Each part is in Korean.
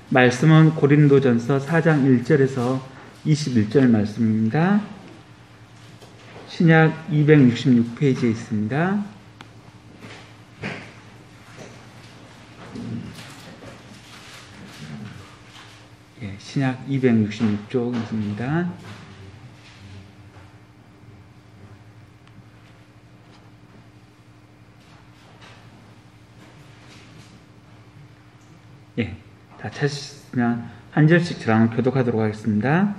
말씀은 고린도전서 4장 1절에서 21절 말씀입니다. 신약 266페이지에 있습니다. 신약 266쪽입니다. 다 찾으시면 한 절씩 저랑 교독하도록 하겠습니다.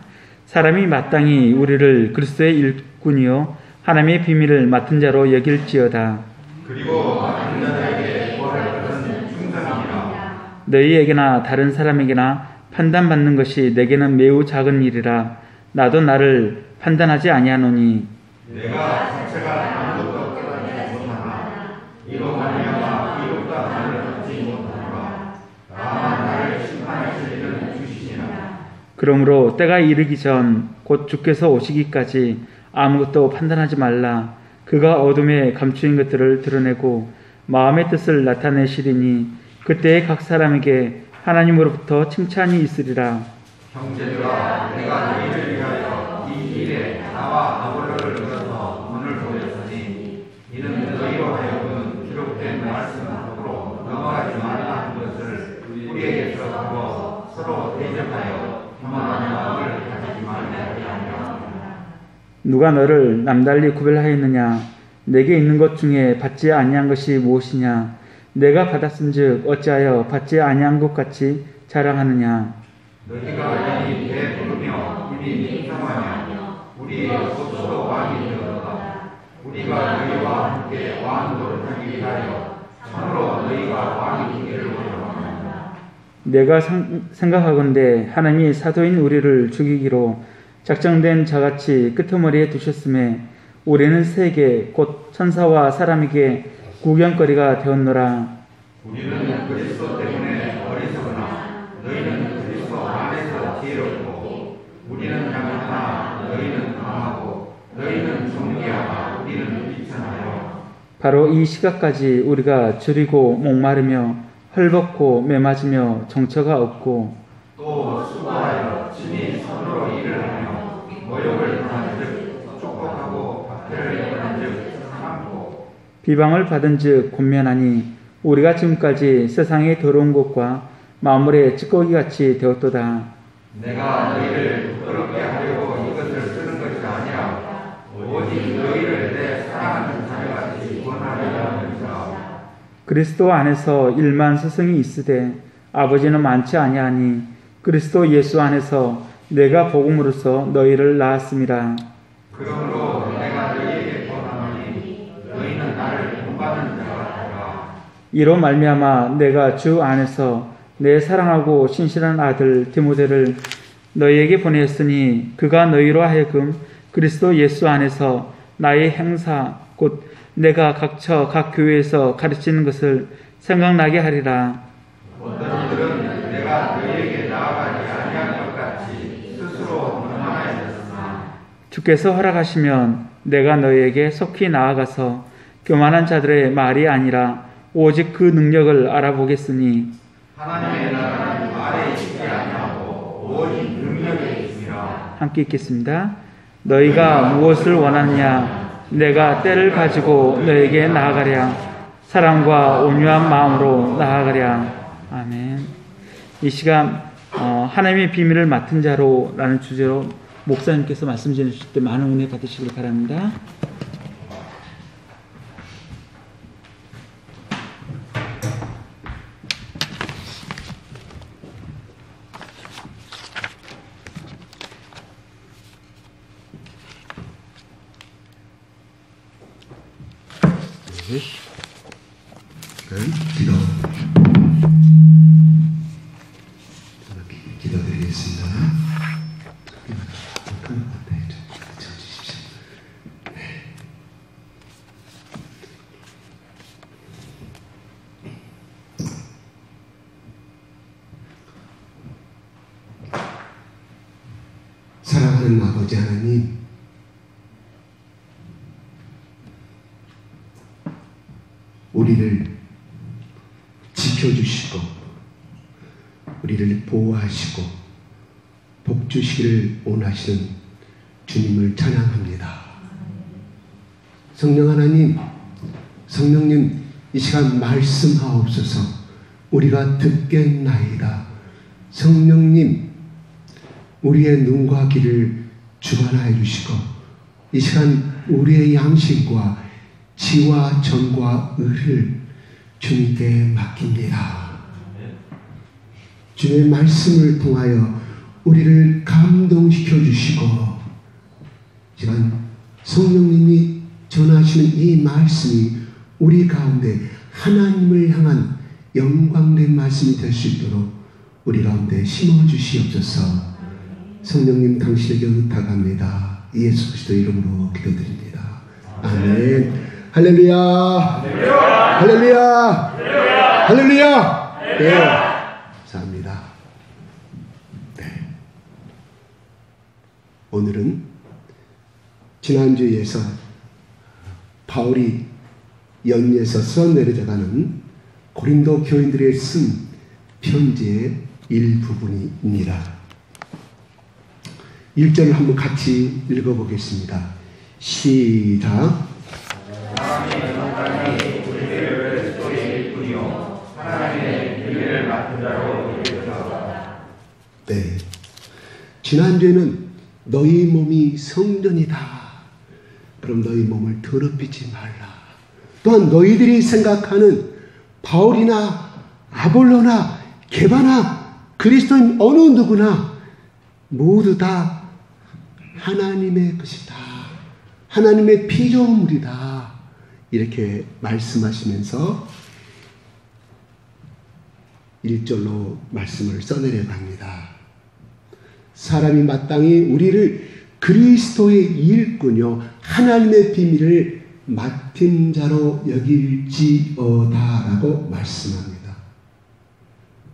사람이 마땅히 우리를 그리스도의 일꾼이요 하나님의 비밀을 맡은 자로 여길지어다. 그리고 맡은 자에게 구할 것은 충성이라. 너희에게나 다른 사람에게나 판단받는 것이 내게는 매우 작은 일이라. 나도 나를 판단하지 아니하노니 내가 자체가 아무것도 깨닫지 못하나 이로 말미암아 의롭다 나를 얻지 못하노라. 다만 나를 심판하실 일은 주시니라. 그러므로 때가 이르기 전 곧 주께서 오시기까지 아무것도 판단하지 말라. 그가 어둠에 감추인 것들을 드러내고 마음의 뜻을 나타내시리니 그때에 각 사람에게 하나님으로부터 칭찬이 있으리라. 형제들아, 내가 너희를 위하여 이 일에 나와 아볼로를 불러서 문을 보였으니 이는 너희로 하여금 기록된 말씀으로 넘어가지 말라 한 것을 우리에게 들어가고 서로 대적하여 교만한 마음을 가지지 말라 하리라. 누가 너를 남달리 구별하였느냐? 내게 있는 것 중에 받지 아니한 것이 무엇이냐? 내가 받았은즉 어찌하여 받지 아니한 것 같이 자랑하느냐? 너희가 이 배부르며 이미 충성하며 우리의 스스로 왕이 되었다. 우리가 너희와 함께 왕 노릇하기 위하여 참으로 너희가 왕이 되기를 원합니다. 내가 생각하건대 하나님이 사도인 우리를 죽이기로 작정된 자같이 끄트머리에 두셨음에 우리는 세계 곧 천사와 사람에게 구경거리가 되었노라. 우리는 그리스도 때문에 어리석으나 너희는 그리스도 안에서 지혜롭고 우리는 강하나 너희는 강하고 너희는 존귀하나 우리는 비천하여. 바로 이 시각까지 우리가 줄이고 목마르며 헐벗고 매맞으며 정처가 없고 또 수고하여 친히 손으로 일을 하며 모욕을 당한즉 축복하고 박해를 당한즉 참고 비방을 받은즉 권면하니 우리가 지금까지 세상의 더러운 것과 마물의 찌꺼기같이 되었도다. 내가 너희를 부끄럽게 하려고 이것을 쓰는 것이 아니라 오직 너희를 내 사랑하는 자녀같이 구원하려고 합니다. 그리스도 안에서 일만 스승이 있으되 아버지는 많지 아니하니 그리스도 예수 안에서 내가 복음으로써 너희를 낳았습니다. 그러므로 내가 너희에게 권하노니 너희는 나를 본받는 자 같으라. 이로 말미암아 내가 주 안에서 내 사랑하고 신실한 아들 디모데를 너희에게 보냈으니 그가 너희로 하여금 그리스도 예수 안에서 나의 행사 곧 내가 각처 각 교회에서 가르치는 것을 생각나게 하리라. 어떤 이들은 내가 너희에게 나아가지 아니한 것 같이 스스로 교만하였으나 주께서 허락하시면 내가 너희에게 속히 나아가서 교만한 자들의 말이 아니라 오직 그 능력을 알아보겠으니 하나님의 나라는 말에 있지 아니하고 오직 능력에 있으니라. 함께 읽겠습니다. 너희가 무엇을 원하느냐? 내가 때를 가지고 너에게 나아가랴. 사랑과 온유한 마음으로 나아가랴. 아멘. 이 시간 하나님의 비밀을 맡은 자로라는 주제로 목사님께서 말씀 전해주실 때 많은 은혜 받으시길 바랍니다. 기도드리겠습니다. 사랑하는 아버지 하나님, 우리를 지켜주시고 우리를 보호하시고 복 주시기를 원하시는 주님을 찬양합니다. 성령 하나님, 성령님 이 시간 말씀하옵소서. 우리가 듣겠나이다. 성령님 우리의 눈과 귀를 주관하여 주시고 이 시간 우리의 양심과 지와 정과 의를 주님께 맡깁니다. 주의 말씀을 통하여 우리를 감동시켜 주시고 지금 성령님이 전하시는 이 말씀이 우리 가운데 하나님을 향한 영광된 말씀이 될 수 있도록 우리 가운데 심어주시옵소서. 성령님 당신에게 의탁합니다. 예수 그리스도 이름으로 기도드립니다. 아멘. 할렐루야. 할렐루야. 할렐루야. 네. 감사합니다. 네. 오늘은 지난주에서 바울이 연예에서 써내려가는 고린도 교인들의 쓴 편지의 일부분입니다. 1절을 한번 같이 읽어보겠습니다. 시작. 네. 지난주에는 너희 몸이 성전이다. 그럼 너희 몸을 더럽히지 말라. 또한 너희들이 생각하는 바울이나 아볼로나 게바나 그리스도인 어느 누구나 모두 다 하나님의 것이다. 하나님의 피조물이다. 이렇게 말씀하시면서 1절로 말씀을 써내려갑니다. 사람이 마땅히 우리를 그리스도의 일꾼요 하나님의 비밀을 맡은 자로 여길지어다라고 말씀합니다.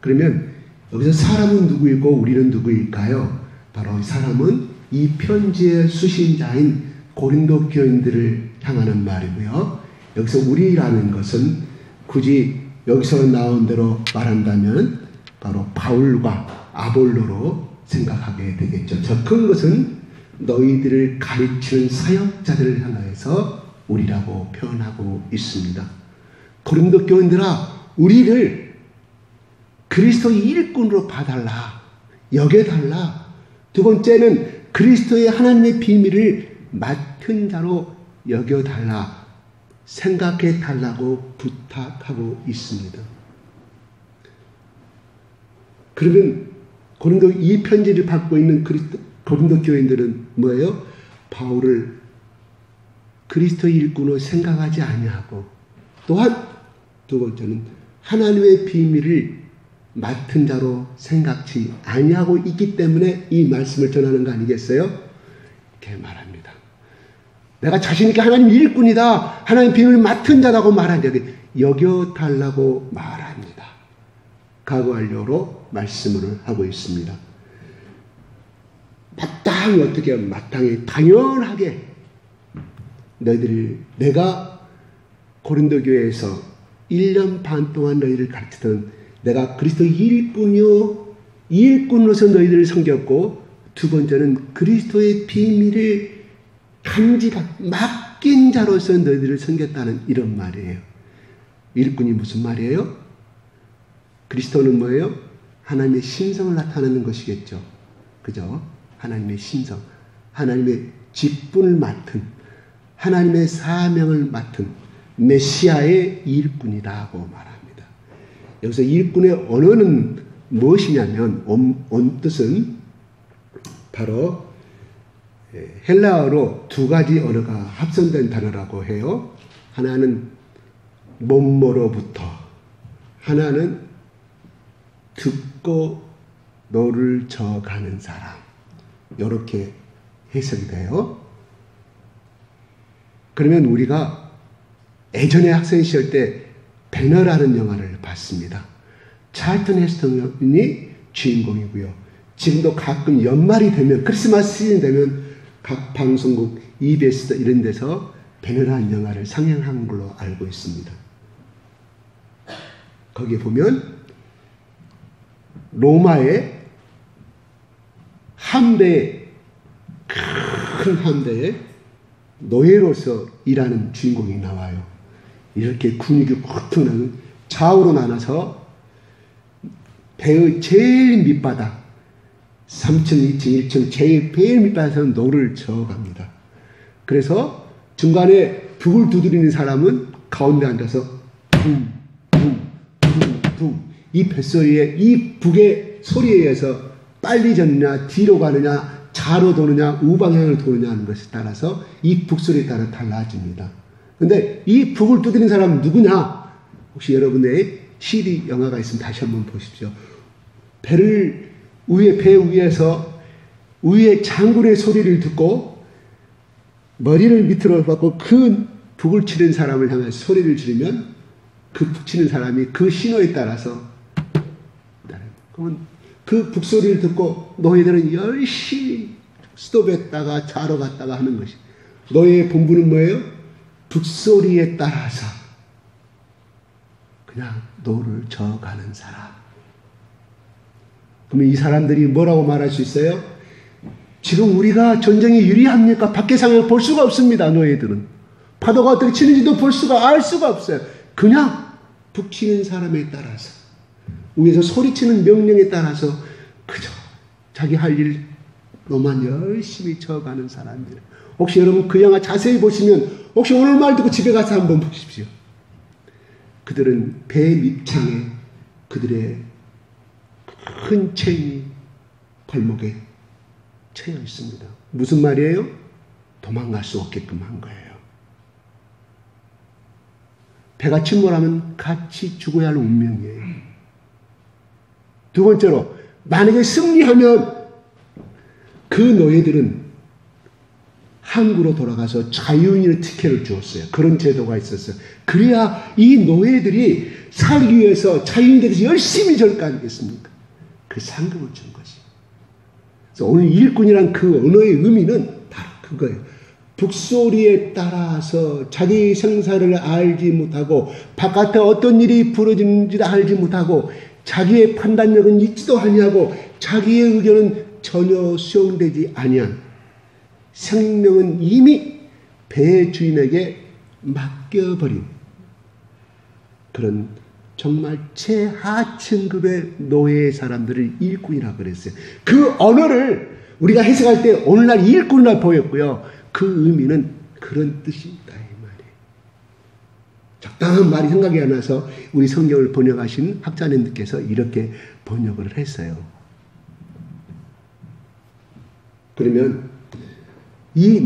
그러면 여기서 사람은 누구이고 우리는 누구일까요? 바로 사람은 이 편지의 수신자인 고린도 교인들을 향하는 말이고요. 여기서 우리라는 것은 굳이 여기서 나온 대로 말한다면 바로 바울과 아볼로로 생각하게 되겠죠. 저 큰 것은 너희들을 가르치는 사역자들을 향하여서 우리라고 표현하고 있습니다. 고린도 교인들아, 우리를 그리스도의 일꾼으로 봐달라, 여겨달라. 두 번째는 그리스도의 하나님의 비밀을 맡은 자로 여겨달라, 생각해달라고 부탁하고 있습니다. 그러면 고린도 이 편지를 받고 있는 고린도 교인들은 뭐예요? 바울을 그리스도의 일꾼으로 생각하지 아니하고, 또한 두 번째는 하나님의 비밀을 맡은 자로 생각지 아니하고 있기 때문에 이 말씀을 전하는 거 아니겠어요? 이렇게 말합니다. 내가 자신있게 하나님 일꾼이다, 하나님 비밀을 맡은 자라고 말하는데 여겨달라고 말합니다. 각오하려로 말씀을 하고 있습니다. 마땅히 어떻게 마땅히 당연하게 내가 고린도 교회에서 1년 반 동안 너희를 가르치던 내가 그리스도 일꾼이요, 일꾼으로서 너희들을 섬겼고, 두 번째는 그리스도의 비밀을 맡긴 자로서 너희들을 섬겼다는 이런 말이에요. 일꾼이 무슨 말이에요? 그리스도는 뭐예요? 하나님의 신성을 나타내는 것이겠죠. 그죠? 하나님의 신성, 하나님의 직분을 맡은, 하나님의 사명을 맡은 메시아의 일꾼이라고 말합니다. 여기서 일꾼의 언어는 무엇이냐면 뜻은 바로 헬라어로 두 가지 언어가 합성된 단어라고 해요. 하나는 몸모로부터, 하나는 듣고 노를 저어가는 사람, 이렇게 해석이 돼요. 그러면 우리가 예전에 학생 시절 때 배너라는 영화를 봤습니다. 찰튼 헤스턴이 주인공이고요. 지금도 가끔 연말이 되면, 크리스마스 시즌 되면 각 방송국, EBS 이런 데서 배너라는 영화를 상영한 걸로 알고 있습니다. 거기에 보면 로마의 함대, 큰 함대에 노예로서 일하는 주인공이 나와요. 이렇게 근육이 꽉 나는 좌우로 나눠서 배의 제일 밑바닥 3층, 2층, 1층 제일 밑바닥에서 노를 저어갑니다. 그래서 중간에 북을 두드리는 사람은 가운데 앉아서 붕, 붕, 붕, 붕. 이 뱃소리에, 이 북의 소리에 의해서 빨리 젖느냐, 뒤로 가느냐, 좌로 도느냐, 우방향으로 도느냐 하는 것에 따라서 이 북소리에 따라 달라집니다. 근데 이 북을 두드리는 사람은 누구냐? 혹시 여러분의 CD 영화가 있으면 다시 한번 보십시오. 배 위에서 위에 장군의 소리를 듣고 머리를 밑으로 받고 그 북을 치는 사람을 향해 소리를 지르면 그 북 치는 사람이 그 신호에 따라서 그러면 그 북소리를 듣고 노예들은 열심히 스톱했다가 좌로 갔다가 하는 것이 노예의 본분은 뭐예요? 북소리에 따라서 그냥 노를 저어가는 사람. 그러면 이 사람들이 뭐라고 말할 수 있어요? 지금 우리가 전쟁이 유리합니까? 밖의 상황을 볼 수가 없습니다. 노예들은. 파도가 어떻게 치는지도 알 수가 없어요. 그냥 북치는 사람에 따라서 위에서 소리치는 명령에 따라서 그저 자기 할 일로만 열심히 저어가는 사람들. 혹시 여러분 그 영화 자세히 보시면 혹시 오늘 말 듣고 집에 가서 한번 보십시오. 그들은 배 밑창에 그들의 큰 체인이 발목에 채여 있습니다. 무슨 말이에요? 도망갈 수 없게끔 한 거예요. 배가 침몰하면 같이 죽어야 할 운명이에요. 두 번째로 만약에 승리하면 그 노예들은 항구로 돌아가서 자유인의 티켓을 주었어요. 그런 제도가 있었어요. 그래야 이 노예들이 살기 위해서 자유인이 되서 열심히 절 거 아니겠습니까? 그 상급을 준 것이. 그래서 오늘 일꾼이란 그 언어의 의미는 바로 그거예요. 북소리에 따라서 자기 생사를 알지 못하고 바깥에 어떤 일이 벌어지는지도 알지 못하고 자기의 판단력은 있지도 아니하고 자기의 의견은 전혀 수용되지 아니한 생명은 이미 배의 주인에게 맡겨버린 그런 정말 최하층급의 노예의 사람들을 일꾼이라고 그랬어요. 그 언어를 우리가 해석할 때 오늘날 일꾼이라 보였고요. 그 의미는 그런 뜻이다 이 말이에요. 적당한 말이 생각이 안 나서 우리 성경을 번역하신 학자님들께서 이렇게 번역을 했어요. 그러면 이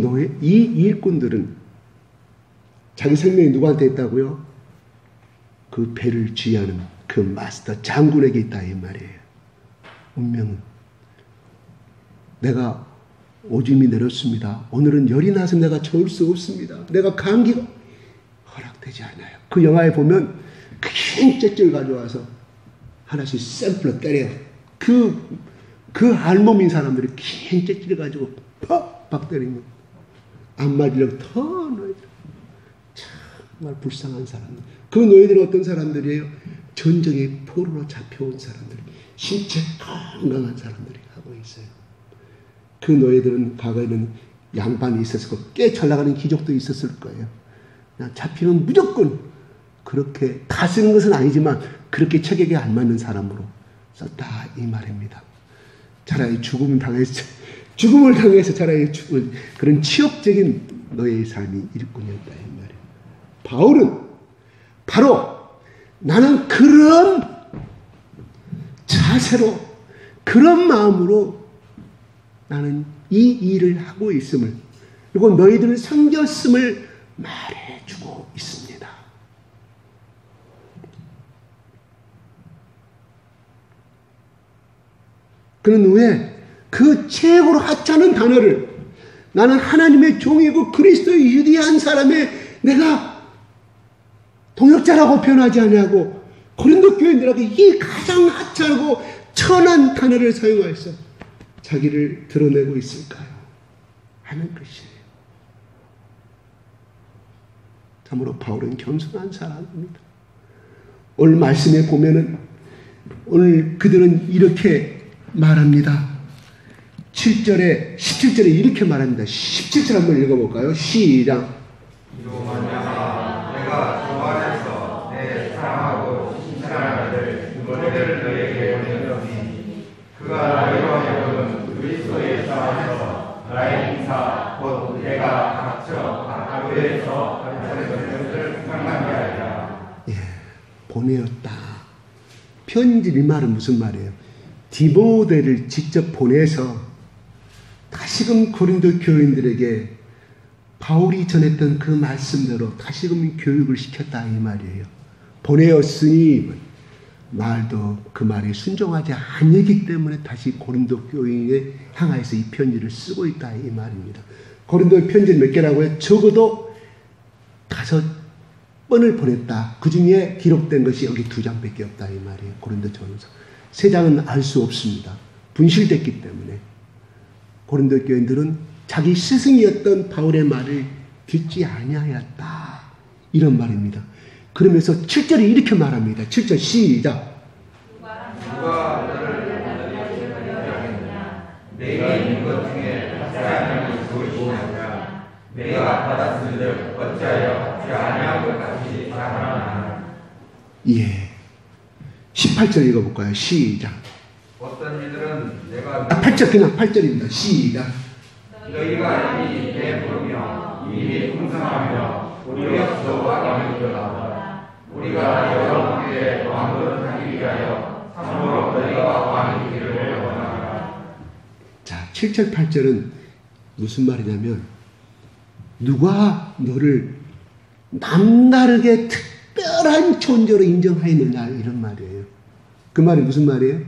일꾼들은 자기 생명이 누구한테 있다고요? 그 배를 지휘하는 그 마스터 장군에게 있다 이 말이에요. 운명은 내가 오줌이 내렸습니다. 오늘은 열이 나서 내가 저을 수 없습니다. 내가 감기가 허락되지 않아요. 그 영화에 보면 큰 쨘줄 가져와서 하나씩 샘플로 때려요. 그 알몸인 사람들이 큰 쨘줄을 가지고 팍팍 때리면 안 맞으려고 더 노예들. 정말 불쌍한 사람들. 그 노예들은 어떤 사람들이에요? 전쟁의 포로로 잡혀온 사람들. 신체 건강한 사람들이 하고 있어요. 그 노예들은 과거에는 양반이 있었을 거고 꽤 잘 나가는 귀족도 있었을 거예요. 그냥 잡히면 무조건 그렇게 다 쓰는 것은 아니지만 그렇게 체격에 안 맞는 사람으로 썼다 이 말입니다. 차라리 죽음을 당해서 차라리 죽은 그런 치욕적인 노예의 삶이 일꾼이었다 이 말이에요. 바울은 바로 나는 그런 자세로 그런 마음으로 나는 이 일을 하고 있음을 그리고 너희들을 섬겼음을 말해주고 있습니다. 그런 후에 그 최고로 하찮은 단어를 나는 하나님의 종이고 그리스도의 유대한 사람의 내가 동역자라고 표현하지 않냐고 고린도 교인들에게 이 가장 하찮고 천한 단어를 사용하여서 자기를 드러내고 있을까요? 하는 것이에요. 참으로 바울은 겸손한 사람입니다. 오늘 말씀에 보면은 오늘 그들은 이렇게 말합니다. 7절에 17절에 이렇게 말합니다. 17절 한번 읽어볼까요? 시작. 이로 말미암아 내가 주 안에서 내 사랑하고 신실한 아들 디모데를 너희에게 보내노니 그가 너희로 하여금 그리스도 예수 안에서 나의 인사 곧 내가 각처 각 교회에서 가르치는 것을 상관하게 하리라. 보내었다. 편지 이 말은 무슨 말이에요? 디모데를 직접 보내서 다시금 고린도 교인들에게 바울이 전했던 그 말씀대로 다시금 교육을 시켰다 이 말이에요. 보내었으니 말도 그 말에 순종하지 아니기 때문에 다시 고린도 교인에 향하여서 이 편지를 쓰고 있다 이 말입니다. 고린도 편지는 몇 개라고요? 적어도 5번을 보냈다. 그 중에 기록된 것이 여기 2장밖에 없다 이 말이에요. 고린도전서 3장은 알 수 없습니다. 분실됐기 때문에. 고린도 교인들은 자기 스승이었던 바울의 말을 듣지 아니하였다. 이런 말입니다. 그러면서 7절에 이렇게 말합니다. 7절 시작. 누가 너를 내가 있는 것 중에 받지 아니하는 무엇이냐? 내가 받았은즉 어찌하여 받지 아니한 것 같이 자랑하나? 예. 18절 읽어볼까요? 시작. 어떤 이들은 내가 8절 그냥 8절입니다. 시작. 너희가 이미 배부르며 이미 풍성하며 우리 없어 왕이로다. 우리가 여러분에게 왕으로 하기 위하여 참으로 너희가 왕이 되기를 원하노라. 자, 7절 8절은 무슨 말이냐면 누가 너를 남다르게 특별한 존재로 인정하였느냐 이런 말이에요. 그 말이 무슨 말이에요?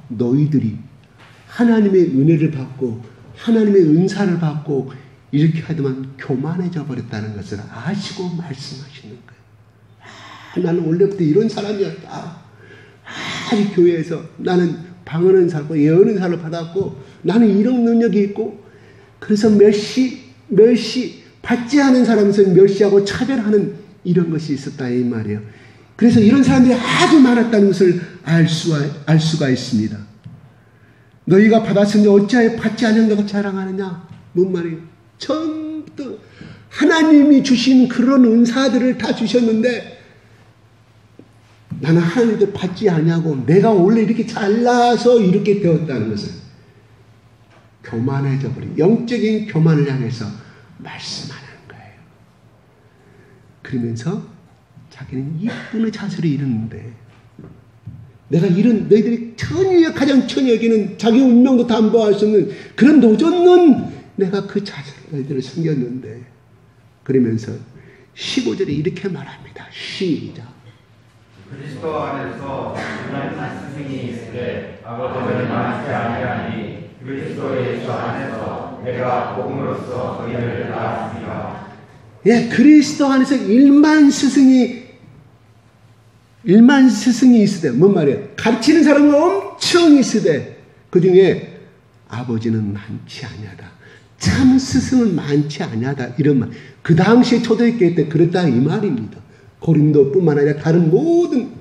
너희들이 하나님의 은혜를 받고 하나님의 은사를 받고 이렇게 하더만 교만해져 버렸다는 것을 아시고 말씀하시는 거예요. 나는 원래부터 이런 사람이었다. 아직 교회에서 나는 방언은 살고 예언은 살을 받았고 나는 이런 능력이 있고 그래서 멸시 받지 않은 사람에서 멸시하고 차별하는 이런 것이 있었다 이 말이에요. 그래서 이런 사람들이 아주 많았다는 것을 알 수가 있습니다. 너희가 받았으니 어찌하여 받지 않는다고 자랑하느냐? 뭔 말이에요? 처음부터 하나님이 주신 그런 은사들을 다 주셨는데 나는 하나님들 받지 않냐고 내가 원래 이렇게 잘나서 이렇게 되었다는 것을 교만해져 버린 영적인 교만을 향해서 말씀하는 거예요. 그러면서 자기는 이쁜 자세를 이루는데 내가 이런 너희들이 가장 천히 여기는 자기 운명도 담보할 수 없는 그런 노젓는 내가 그 자세로 너희들을 섬겼는데 그러면서 15절에 이렇게 말합니다. 시작. 그리스도 안에서 하나님 스승이 있으되 아버지는 많지 아니하니 그리스도 예수 안에서 내가 복음으로써 너희를 낳았으니라. 예, 그리스도 안에서 일만 스승이 있으되 뭔 말이에요? 가르치는 사람은 엄청 있으되 그 중에 아버지는 많지 아니하다. 참 스승은 많지 아니하다. 이런 말. 그 당시에 초대교회 때 그랬다 이 말입니다. 고린도뿐만 아니라 다른 모든.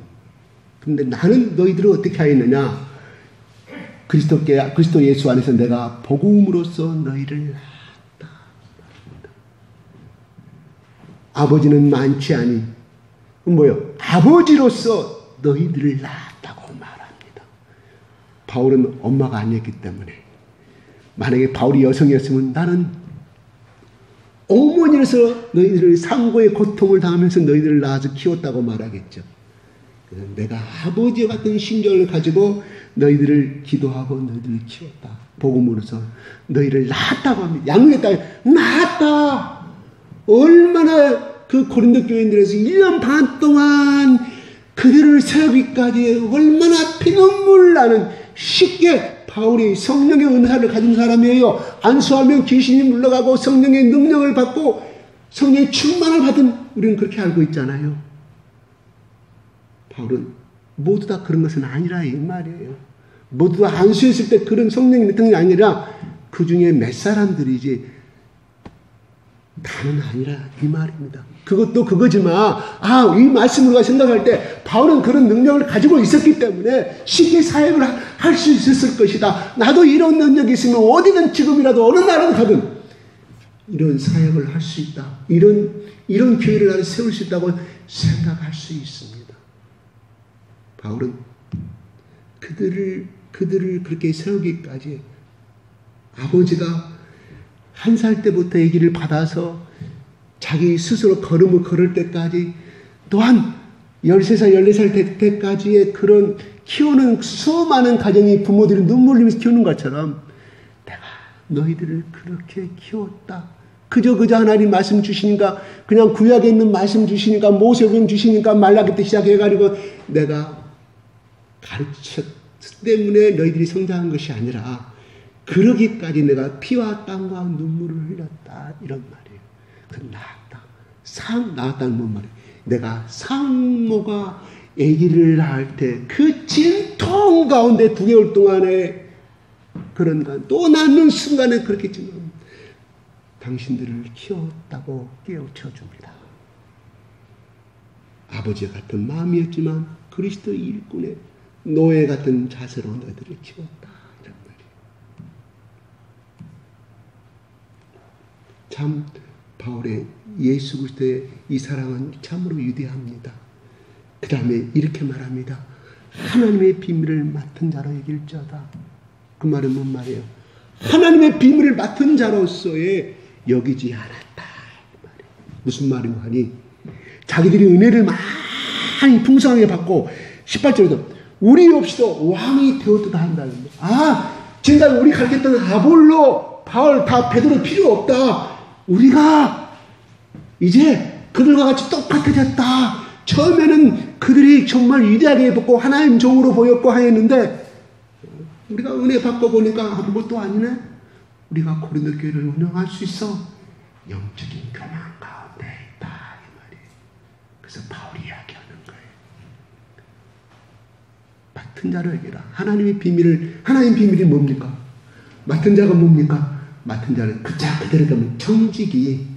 근데 나는 너희들을 어떻게 하였느냐? 그리스도 예수 안에서 내가 복음으로써 너희를 낳았다. 아버지는 많지 아니. 뭐요? 아버지로서 너희들을 낳았다고 말합니다. 바울은 엄마가 아니었기 때문에 만약에 바울이 여성이었으면 나는 어머니로서 너희들을 상고의 고통을 당하면서 너희들을 낳아서 키웠다고 말하겠죠. 내가 아버지와 같은 심정을 가지고 너희들을 기도하고 너희들을 키웠다. 복음으로서 너희를 낳았다고 합니다. 양육했다. 낳았다. 얼마나 그 고린도 교인들에서 1년 반 동안 그들을 세우기까지 얼마나 피눈물 나는 쉽게 바울이 성령의 은사를 가진 사람이에요. 안수하면 귀신이 물러가고 성령의 능력을 받고 성령의 충만을 받은 우리는 그렇게 알고 있잖아요. 바울은 모두 다 그런 것은 아니라 이 말이에요. 모두 다 안수했을 때 그런 성령의 능력이 아니라 그 중에 몇 사람들이지 다는 아니라 이 말입니다. 그것도 그거지만 이 말씀을 우리가 생각할 때 바울은 그런 능력을 가지고 있었기 때문에 쉽게 사역을 할 수 있었을 것이다. 나도 이런 능력이 있으면 어디든 지금이라도 어느 나라를 가든 이런 사역을 할 수 있다. 이런 교회를 나를 세울 수 있다고 생각할 수 있습니다. 바울은 그들을 그렇게 세우기까지 아버지가 1살 때부터 아기를 받아서 자기 스스로 걸음을 걸을 때까지 또한 13살, 14살 될 때까지의 그런 키우는 수많은 가정이 부모들이 눈물 흘리면서 키우는 것처럼 내가 너희들을 그렇게 키웠다. 그저 하나님 말씀 주시니까 그냥 구약에 있는 말씀 주시니까 모세오경 주시니까 말라기 때 시작해가지고 내가 가르쳤기 때문에 너희들이 성장한 것이 아니라 그러기까지 내가 피와 땀과 눈물을 흘렸다. 이런 말이에요. 그 나았다는 뭔 말이에요? 내가 상모가 아기를 낳을 때 그 진통 가운데 9개월 동안에 그런 또 낳는 순간에 그렇겠지만 당신들을 키웠다고 깨우쳐 줍니다. 아버지 같은 마음이었지만 그리스도 일꾼의 노예 같은 자세로 너희들을 키웠다. 이런 말이에요. 참 바울의 예수 그리스도의 이 사랑은 참으로 위대합니다. 그 다음에 이렇게 말합니다. 하나님의 비밀을 맡은 자로 여길지어다. 그 말은 뭔 말이에요? 하나님의 비밀을 맡은 자로서의 여기지 않았다. 무슨 말인가 하니 자기들이 은혜를 많이 풍성하게 받고 18절에도 우리 없이도 왕이 되었다 한다는 거예요. 지금까지 우리 가르쳤던 아볼로, 바울, 다 베드로 필요 없다. 우리가 이제 그들과 같이 똑같아졌다. 처음에는 그들이 정말 위대하게 보고 하나님 종으로 보였고 하였는데 우리가 은혜 받고 보니까 아무것도 아니네. 우리가 고린도 교회를 운영할 수 있어. 영적인 교만 가운데 있다. 이 말이에요. 그래서 바울이 이야기하는 거예요. 맡은 자로 여기라. 하나님 비밀이 뭡니까? 맡은 자가 뭡니까? 맡은 자는 그대로 가면 청지기.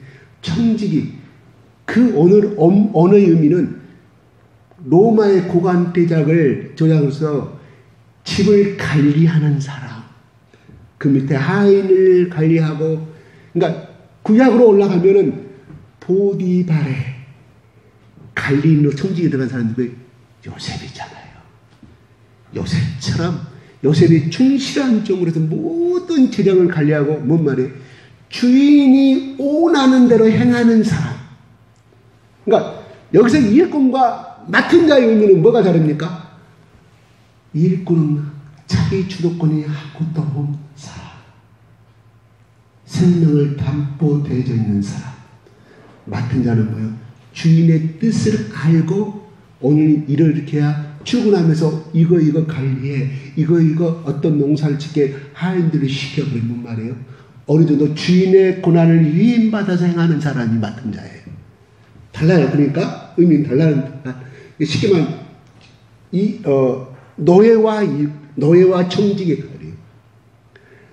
그 언어의 의미는 로마의 고관 대작을 조장으로서 집을 관리하는 사람. 그 밑에 하인을 관리하고, 그러니까 구약으로 올라가면은 보디발에 관리인으로 청직에 들어간 사람이 누구예요? 요셉이잖아요. 요셉처럼 요셉이 충실한 종으로 해서 모든 재정을 관리하고 뭔 말이에요? 주인이 원하는 대로 행하는 사람. 그러니까 여기서 일꾼과 맡은 자의 의미는 뭐가 다릅니까? 일꾼은 자기 주도권이 아무것도 없는 사람. 생명을 담보되어져 있는 사람. 맡은 자는 뭐예요? 주인의 뜻을 알고 오늘 일을 이렇게 해야 출근하면서 이거 관리해. 이거 어떤 농사를 짓게 하인들을 시켜버리면 뭔 말이에요? 어느 정도 주인의 고난을 위임받아서 행하는 사람이 맡은 자예요. 달라요. 그러니까 의미는 달라요. 쉽게 말하면 노예와 청직의 거리예요.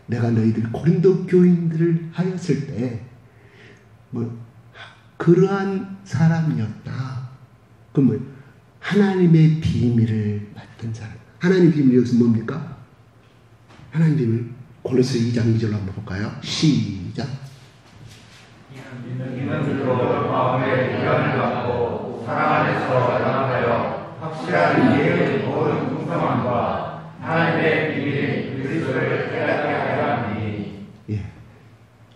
내가 너희들 고린도 교인들을 하였을 때 그러한 사람이었다. 그러면 하나님의 비밀을 맡은 사람. 하나님의 비밀이 여기서 뭡니까? 하나님의 비밀 골로새 2장 2절로 한번 볼까요? 시작. 이는 그로 마음에 위안을 갖고 사랑 안에서 연합하여 확실한 이해의 모든 풍성함과 하나님의 비밀인 그리스도를 깨닫게 하려 하니. 예.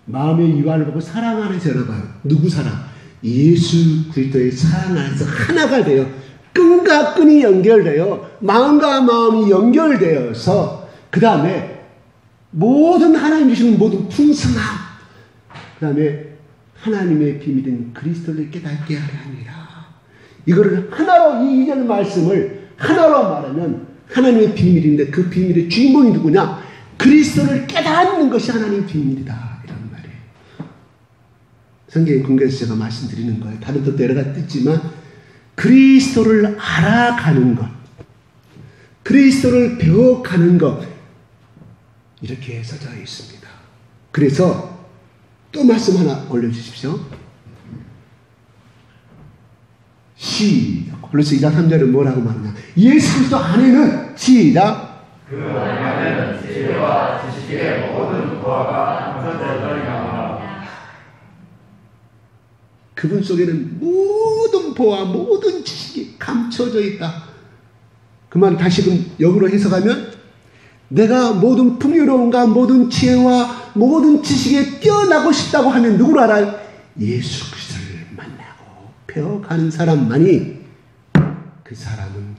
마음의 위안을 갖고 사랑 안에서 연합하여. 누구 사랑? 예수 그리스도의 사랑 안에서 하나가 되어 끈과 끈이 연결되어 마음과 마음이 연결되어서 그 다음에 모든 하나님 주시는 모든 풍성함 그 다음에 하나님의 비밀인 그리스도를 깨닫게 하려 합니다. 이거를 하나로 이 2절 말씀을 하나로 말하면 하나님의 비밀인데 그 비밀의 주인공이 누구냐? 그리스도를 깨닫는 것이 하나님의 비밀이다. 이런 말이에요. 성경 공개에서 제가 말씀드리는 거예요. 다른 뜻도 여러 가지 뜻이지만 그리스도를 알아가는 것, 그리스도를 배워가는 것 이렇게 써져 있습니다. 그래서 또 말씀 하나 올려주십시오. 시작. 골로새 2장 3절은 뭐라고 말하냐? 예수 그리스도 안에는 시작. 그 안에는 지혜와 지식의 모든 보화가 감춰져 그분 속에는 모든 보화, 모든 지식이 감춰져 있다. 그 말 다시금 역으로 해석하면 내가 모든 풍요로움과 모든 지혜와 모든 지식에 뛰어나고 싶다고 하면 누구를 알아요? 예수 그리스도를 만나고 배워가는 사람만이 그 사람은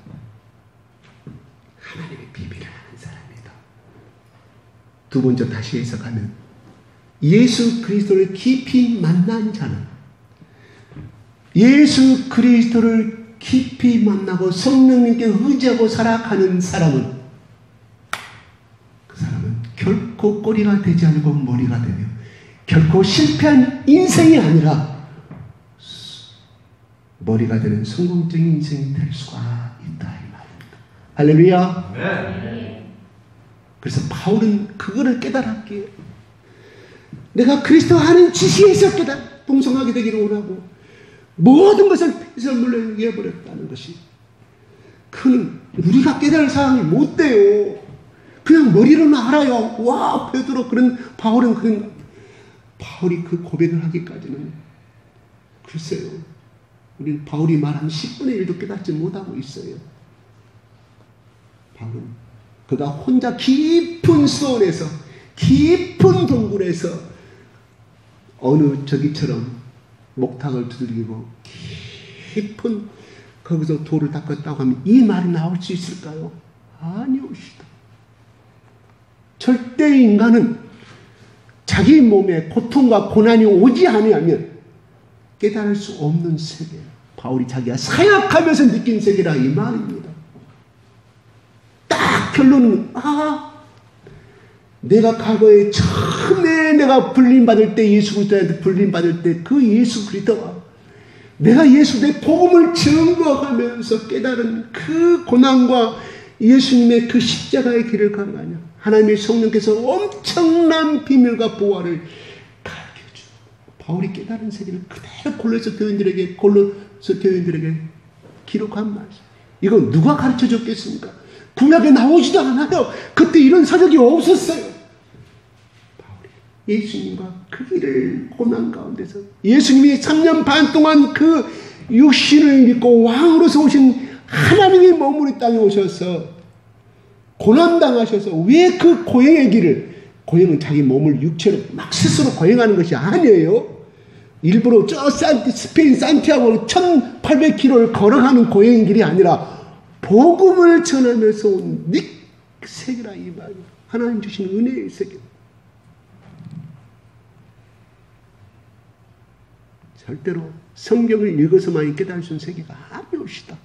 하나님의 비밀을 아는 사람이다. 두 번째 다시 해석하면 예수 그리스도를 깊이 만난 자는 예수 그리스도를 깊이 만나고 성령님께 의지하고 살아가는 사람은 그 사람은 결코 꼬리가 되지 않고 머리가 되며 결코 실패한 인생이 아니라 머리가 되는 성공적인 인생이 될 수가 있다 이 말입니다. 할렐루야. 네. 그래서 바울은 그거를 깨달았기에 내가 그리스도 아는 지식에서 동성하게 되기를 원하고 모든 것을 물려버렸다는 것이 그는 우리가 깨달을 사람이 못 돼요. 그냥 머리로는 알아요. 와 베드로 그런 바울이 그 고백을 하기까지는 글쎄요. 우리는 바울이 말한 10분의 1도 깨닫지 못하고 있어요. 바울은 그가 혼자 깊은 수원에서 깊은 동굴에서 어느 저기처럼 목탁을 두들기고 깊은 거기서 돌을 닦았다고 하면 이 말이 나올 수 있을까요? 아니오시다. 절대 인간은 자기 몸에 고통과 고난이 오지 아니하면 깨달을 수 없는 세계. 바울이 자기가 사역하면서 느낀 세계라 이 말입니다. 딱 결론은 내가 과거에 처음에 내가 불림받을 때 예수 그리스도한테 불림받을 때 그 예수 그리스도와 내가 예수 내 복음을 증거하면서 깨달은 그 고난과 예수님의 그 십자가의 길을 간 거 아니야. 하나님의 성령께서 엄청난 비밀과 보화를 가르쳐주고 바울이 깨달은 세계를 그대로 골로새 교인들에게 기록한 말이죠. 이건 누가 가르쳐줬겠습니까? 구약에 나오지도 않아요. 그때 이런 사적이 없었어요. 바울이 예수님과 그 길을 고난 가운데서 예수님이 3년 반 동안 그 육신을 입고 왕으로서 오신 하나님의 몸으로 이 땅에 오셔서 고난당하셔서 왜 그 고행의 길을 고행은 자기 몸을 육체로 막 스스로 고행하는 것이 아니에요. 일부러 저 스페인 산티아고로 1800km를 걸어가는 고행의 길이 아니라 복음을 전하면서 온 세계라 이 말이에요. 하나님 주신 은혜의 세계. 절대로 성경을 읽어서만 깨달을 수 있는 세계가 아니옵시다.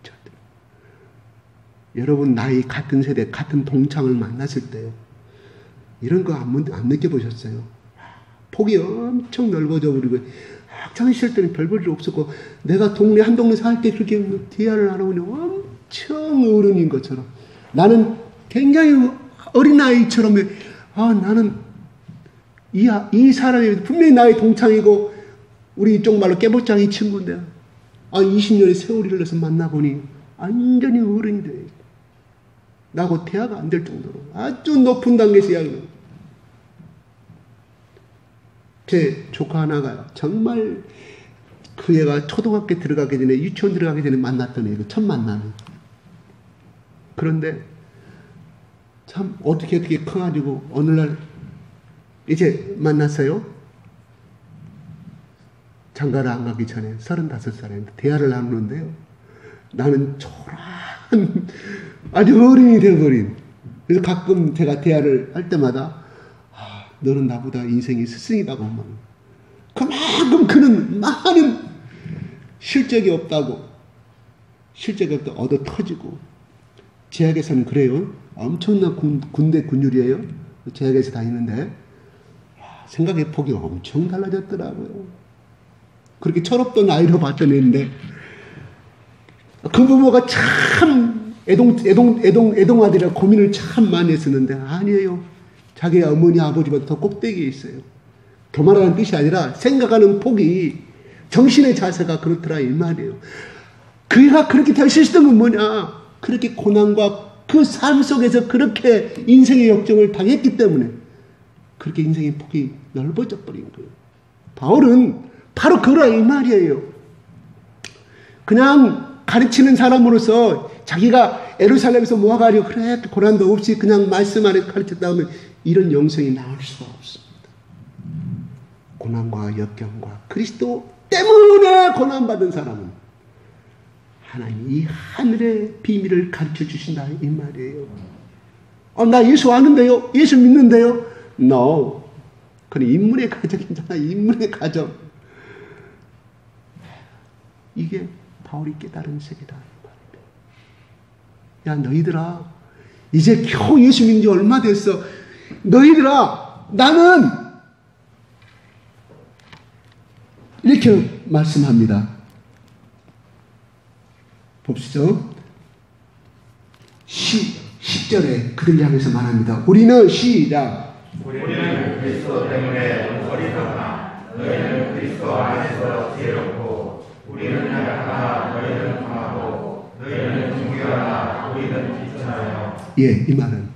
절대로. 여러분 나이 같은 세대 같은 동창을 만났을 때요. 이런 거 안 느껴보셨어요? 폭이 엄청 넓어져 버리고 학창 시절 때는 별 볼 일 없었고 내가 한 동네 살 때 그렇게 대화를 나누니 엄청 어른인 것처럼 나는 굉장히 어린아이처럼 나는 이 사람이 분명히 나의 동창이고 우리 이쪽 말로 깨보장이 친구인데 20년의 세월이 흘러서 만나보니 완전히 어른이 돼. 나하고 대화가 안 될 정도로 아주 높은 단계에서 이야기를. 제 조카 하나가 정말 그 애가 초등학교 들어가기 전에 유치원 들어가기 전에 만났던 애가 첫 만나는. 그런데 참 어떻게 커가지고 어느 날 이제 만났어요. 장가를 안 가기 전에 35살인데 대화를 나누는데요. 나는 초라한 아주 어린이 되어버린. 그래서 가끔 제가 대화를 할 때마다 너는 나보다 인생이 스승이라고 하면 그만큼 그는 많은 실적이 없다고 얻어 터지고 제약에서는 그래요. 엄청난 군대 군율이에요. 제약에서 다니는데 생각의 폭이 엄청 달라졌더라고요. 그렇게 철없던 아이로 봤던 애인데 그 부모가 참 애동아들이라 고민을 참 많이 했었는데 아니에요. 자기 어머니 아버지보다 더 꼭대기에 있어요. 교만하다는 뜻이 아니라 생각하는 폭이, 정신의 자세가 그렇더라 이 말이에요. 그가 그렇게 될 수 있었던 건 뭐냐? 그렇게 고난과 그 삶 속에서 그렇게 인생의 역정을 당했기 때문에 그렇게 인생의 폭이 넓어져 버린 거예요. 바울은 바로 그러라 이 말이에요. 그냥 가르치는 사람으로서 자기가 예루살렘에서 모아가려 그래 고난도 없이 그냥 말씀 안에 가르쳤다 하면 이런 영성이 나올 수가 없습니다. 고난과 역경과 그리스도 때문에 고난받은 사람은 하나님이 이 하늘의 비밀을 가르쳐 주신다 이 말이에요. 나 예수 아는데요? 예수 믿는데요? No. 그건 인문의 가정이잖아. 인문의 가정. 이게 바울이 깨달은 세계다. 야 너희들아 이제 겨우 예수 믿은 지 얼마 됐어. 너희들아 나는 이렇게 말씀합니다. 봅시죠. 10절에 그들 향해서 말합니다. 우리는 시작. 우리는 그리스도 때문에 어리석으나 너희는 그리스도 안에서 지혜롭고 우리는 약하나 너희는 강하고 너희는 중요하나 우리는 비천하여. 예, 이 말은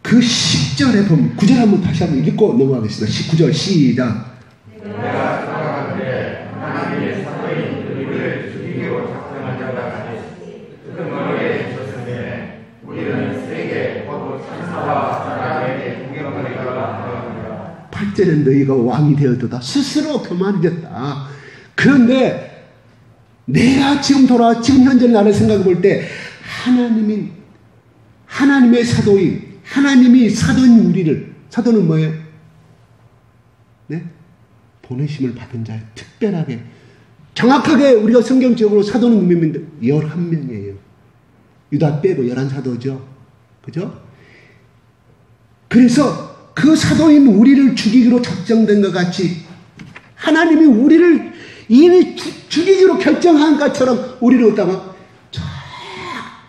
그 10절에 보면 9절 한번 다시 한번 읽고 넘어가겠습니다. 19절 시작. 내가 생각하기에 하나님의 사도인 우리를 죽이기로 작정한 자가 같이 끄트머리에 있었으니 우리는 세계 곧 천사와 사람에게 구경거리가 되었느니라. 8절엔 너희가 왕이 되었도다. 스스로 교만해졌다. 그런데 내가 지금 지금 현재 나를 생각해 볼 때 하나님의 사도인 하나님이 사도인 우리를, 사도는 뭐예요? 네? 보내심을 받은 자예요. 특별하게 정확하게 우리가 성경적으로 사도는 몇 명인데 11명이에요. 유다 빼고 11사도죠. 그죠? 그래서 그 사도인 우리를 죽이기로 작정된 것 같이 하나님이 우리를 이미 죽이기로 결정한 것처럼 우리를 얻다가 저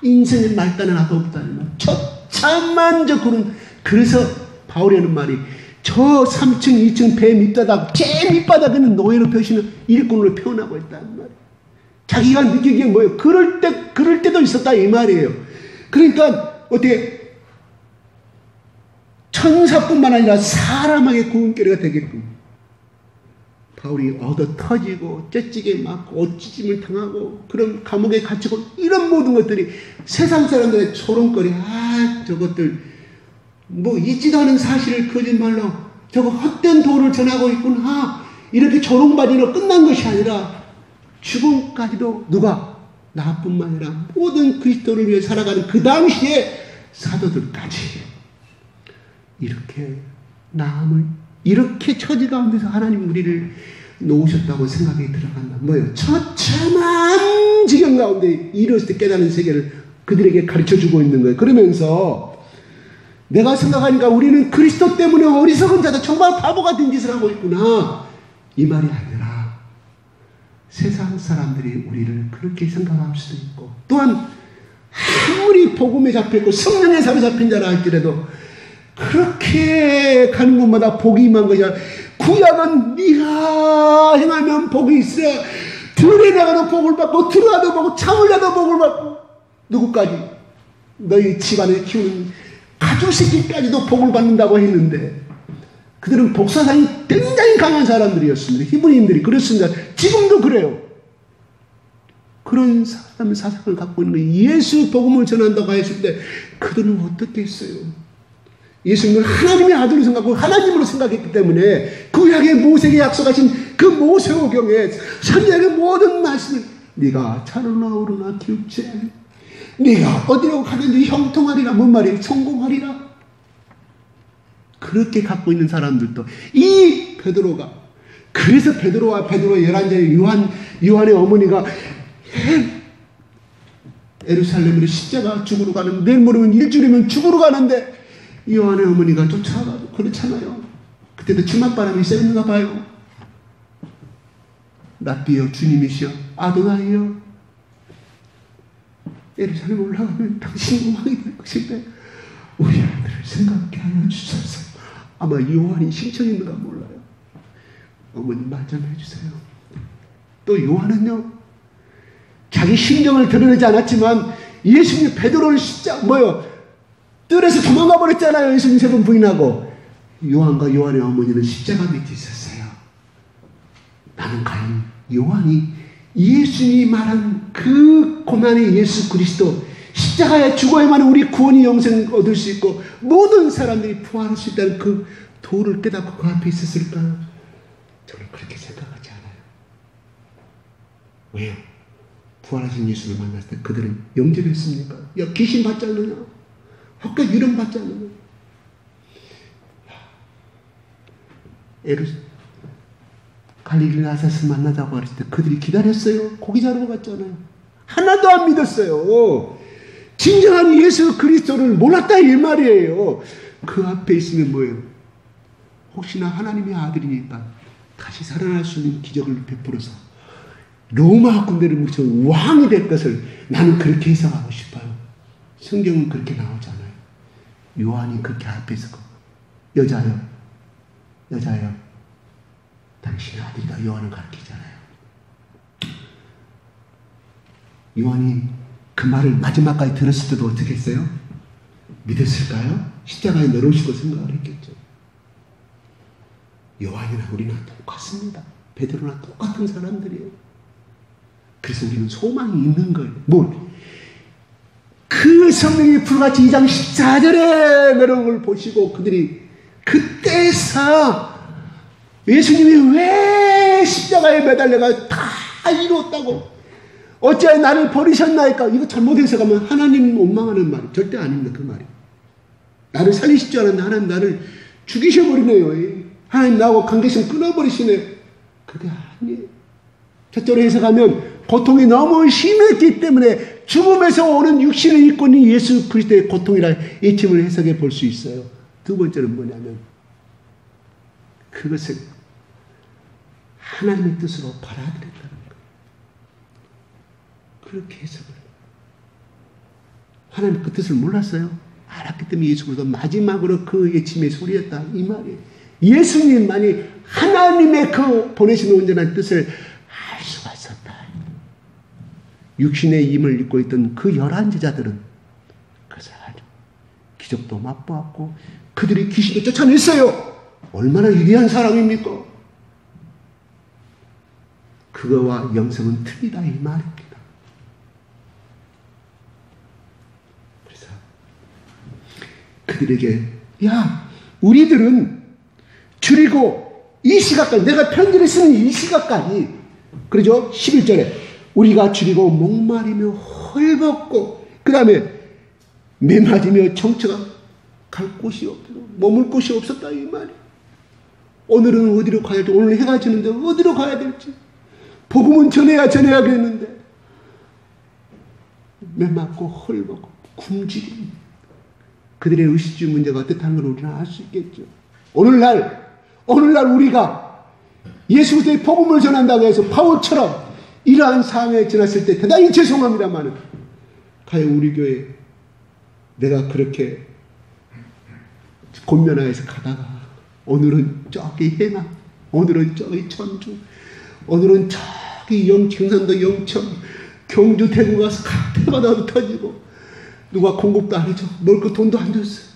인생의 말단에 나도 없다는 말. 천만적으로는 그래서 바울이 하는 말이 저 3층 2층 배 밑바닥 제일 밑바닥에는 노예로 표시는 일꾼으로 표현하고 있다는 말이에요. 자기가 느끼기에 뭐예요? 그럴 때도 있었다 이 말이에요. 그러니까 어떻게 천사뿐만 아니라 사람에게 구원거리가 되게끔 바울이 얻어 터지고 째찌게 맞고 옷찢임을 당하고 그런 감옥에 갇히고 이런 모든 것들이 세상 사람들의 조롱거리 저것들 뭐 있지도 않은 사실을 거짓말로 저거 헛된 도를 전하고 있구나 이렇게 조롱받으러 끝난 것이 아니라 죽음까지도 누가 나뿐만 아니라 모든 그리스도를 위해 살아가는 그 당시에 사도들까지 이렇게 이렇게 처지 가운데서 하나님 우리를 놓으셨다고 생각이 들어간다. 뭐예요? 처참한 지경 가운데 이르렀을 때 깨닫는 세계를 그들에게 가르쳐주고 있는 거예요. 그러면서 내가 생각하니까 우리는 그리스도 때문에 어리석은 자다. 정말 바보 같은 짓을 하고 있구나. 이 말이 아니라 세상 사람들이 우리를 그렇게 생각할 수도 있고 또한 아무리 복음에 잡혀있고 성령의 삶에 잡힌 자라 할지라도 그렇게 가는 곳마다 복이 임한 것이야. 구약은 네가 행하면 복이 있어. 들에 나가도 복을 받고 들어가도 복을 참으려도 복을 받고 누구까지? 너희 집안에 키우는 가주새끼까지도 복을 받는다고 했는데 그들은 복사상이 굉장히 강한 사람들이었습니다. 히브리인들이 그랬습니다. 지금도 그래요. 그런 사상을 갖고 있는 거예요. 예수 복음을 전한다고 했을 때 그들은 어떻게 했어요? 예수님을 하나님의 아들로 생각하고 하나님으로 생각했기 때문에 구약의 모세에게 약속하신 그 모세오경에 선지자의 모든 말씀을 네가 자르나 오르나 기울제 네가 어디로 가든지 형통하리라. 뭔 말이에요? 성공하리라. 그렇게 갖고 있는 사람들도 이 베드로가 그래서 베드로와 베드로 11자의 요한의 어머니가 예루살렘으로 십자가 죽으러 가는 내일 모레면 일주일이면 죽으러 가는데 요한의 어머니가 쫓아가고 그렇잖아요. 그때도 주맛바람이 쐬는가 봐요. 랍비여 주님이시여 아도나이여 예루살렘 올라가면 당신이 왕이 될 것인데 우리 아들을 생각게 하여 주소서. 아마 요한이 신청인가 몰라요. 어머니 말 좀 해주세요. 또 요한은요, 자기 심정을 드러내지 않았지만 예수님 베드로를 뜰에서 도망가 버렸잖아요. 예수님 3번 부인하고. 요한과 요한의 어머니는 십자가 밑에 있었어요. 나는 과연 요한이 예수님이 말한 그 고난의 예수 그리스도, 십자가에 죽어야만 우리 구원이 영생 얻을 수 있고 모든 사람들이 부활할 수 있다는 그 도를 깨닫고 그 앞에 있었을까요? 저는 그렇게 생각하지 않아요. 왜요? 부활하신 예수를 만났을 때 그들은 영접했습니까? 야, 귀신 받지 않느냐? 헛개 유령 받지 않느냐? 갈릴리 나사스 만나자고 했을 때 그들이 기다렸어요. 고기 자르러 갔잖아요. 하나도 안 믿었어요. 진정한 예수 그리스도를 몰랐다 이 말이에요. 그 앞에 있으면 뭐예요? 혹시나 하나님의 아들이니까 다시 살아날 수 있는 기적을 베풀어서 로마 군대를 묻혀 왕이 될 것을 나는 그렇게 해석하고 싶어요. 성경은 그렇게 나오잖아요. 요한이 그렇게 앞에서 여자요 당신의 아들이다. 요한을 가르치잖아요. 요한이 그 말을 마지막까지 들었을 때도 어떻게 했어요? 믿었을까요? 십자가에 내려오시고 생각을 했겠죠. 요한이나 우리나 똑같습니다. 베드로나 똑같은 사람들이에요. 그래서 우리는 소망이 있는 거예요. 그 성령이 불같이 2장 14절에 내려온 걸 보시고 그들이 그때서 예수님이 왜 십자가에 매달려가 다 이루었다고, 어찌하여 나를 버리셨나이까? 이거 잘못 해석하면 하나님 원망하는 말이 절대 아닙니다. 그 말이 나를 살리실 줄 알았는데 하나님 나를 죽이셔버리네요. 하나님 나하고 관계성 끊어버리시네. 그게 아니에요. 첫째로 해석하면 고통이 너무 심했기 때문에 죽음에서 오는 육신을 입고 있는 예수 그리스도의 고통이라 이쯤을 해석해 볼 수 있어요. 두 번째는 뭐냐면 그것을 하나님의 뜻으로 받아들였다는 거예요. 그렇게 해석을 해요. 하나님 그 뜻을 몰랐어요. 알았기 때문에 예수 그리스도 마지막으로 그 외침의 소리였다 이 말이에요. 예수님만이 하나님의 그 보내신 온전한 뜻을 알 수가 있었다. 육신의 힘을 입고 있던 그 11제자들은 그것을 알죠. 기적도 맛보았고 그들이 귀신도 쫓아냈어요. 얼마나 위대한 사람입니까? 그거와 영성은 틀리다 이 말입니다. 그래서 그들에게 야 우리들은 줄이고 이 시각까지 내가 편지를 쓰는 이 시각까지 그러죠? 11절에 우리가 줄이고 목마르며 헐벗고 그 다음에 매맞으며 정처가 갈 곳이 없고 머물 곳이 없었다 이 말이에요. 오늘은 어디로 가야 될지, 오늘 해가 지는데 어디로 가야 될지, 복음은 전해야겠는데 매맞고 헐벗고 굶주림. 그들의 의식주의 문제가 어떻다는 걸 우리는 알 수 있겠죠. 오늘날 우리가 예수 그리스도의 복음을 전한다고 해서 바울처럼 이러한 상황에 지났을 때 대단히 죄송합니다만 과연 우리 교회 내가 그렇게 곤면하에서 가다가 오늘은 저기 해남, 오늘은 저기 천주, 오늘은 저기 경상도 영천, 경주 대구 가서 각 때마다 터지고 누가 공급도 안 해줘, 먹을 거 돈도 안 줬어요.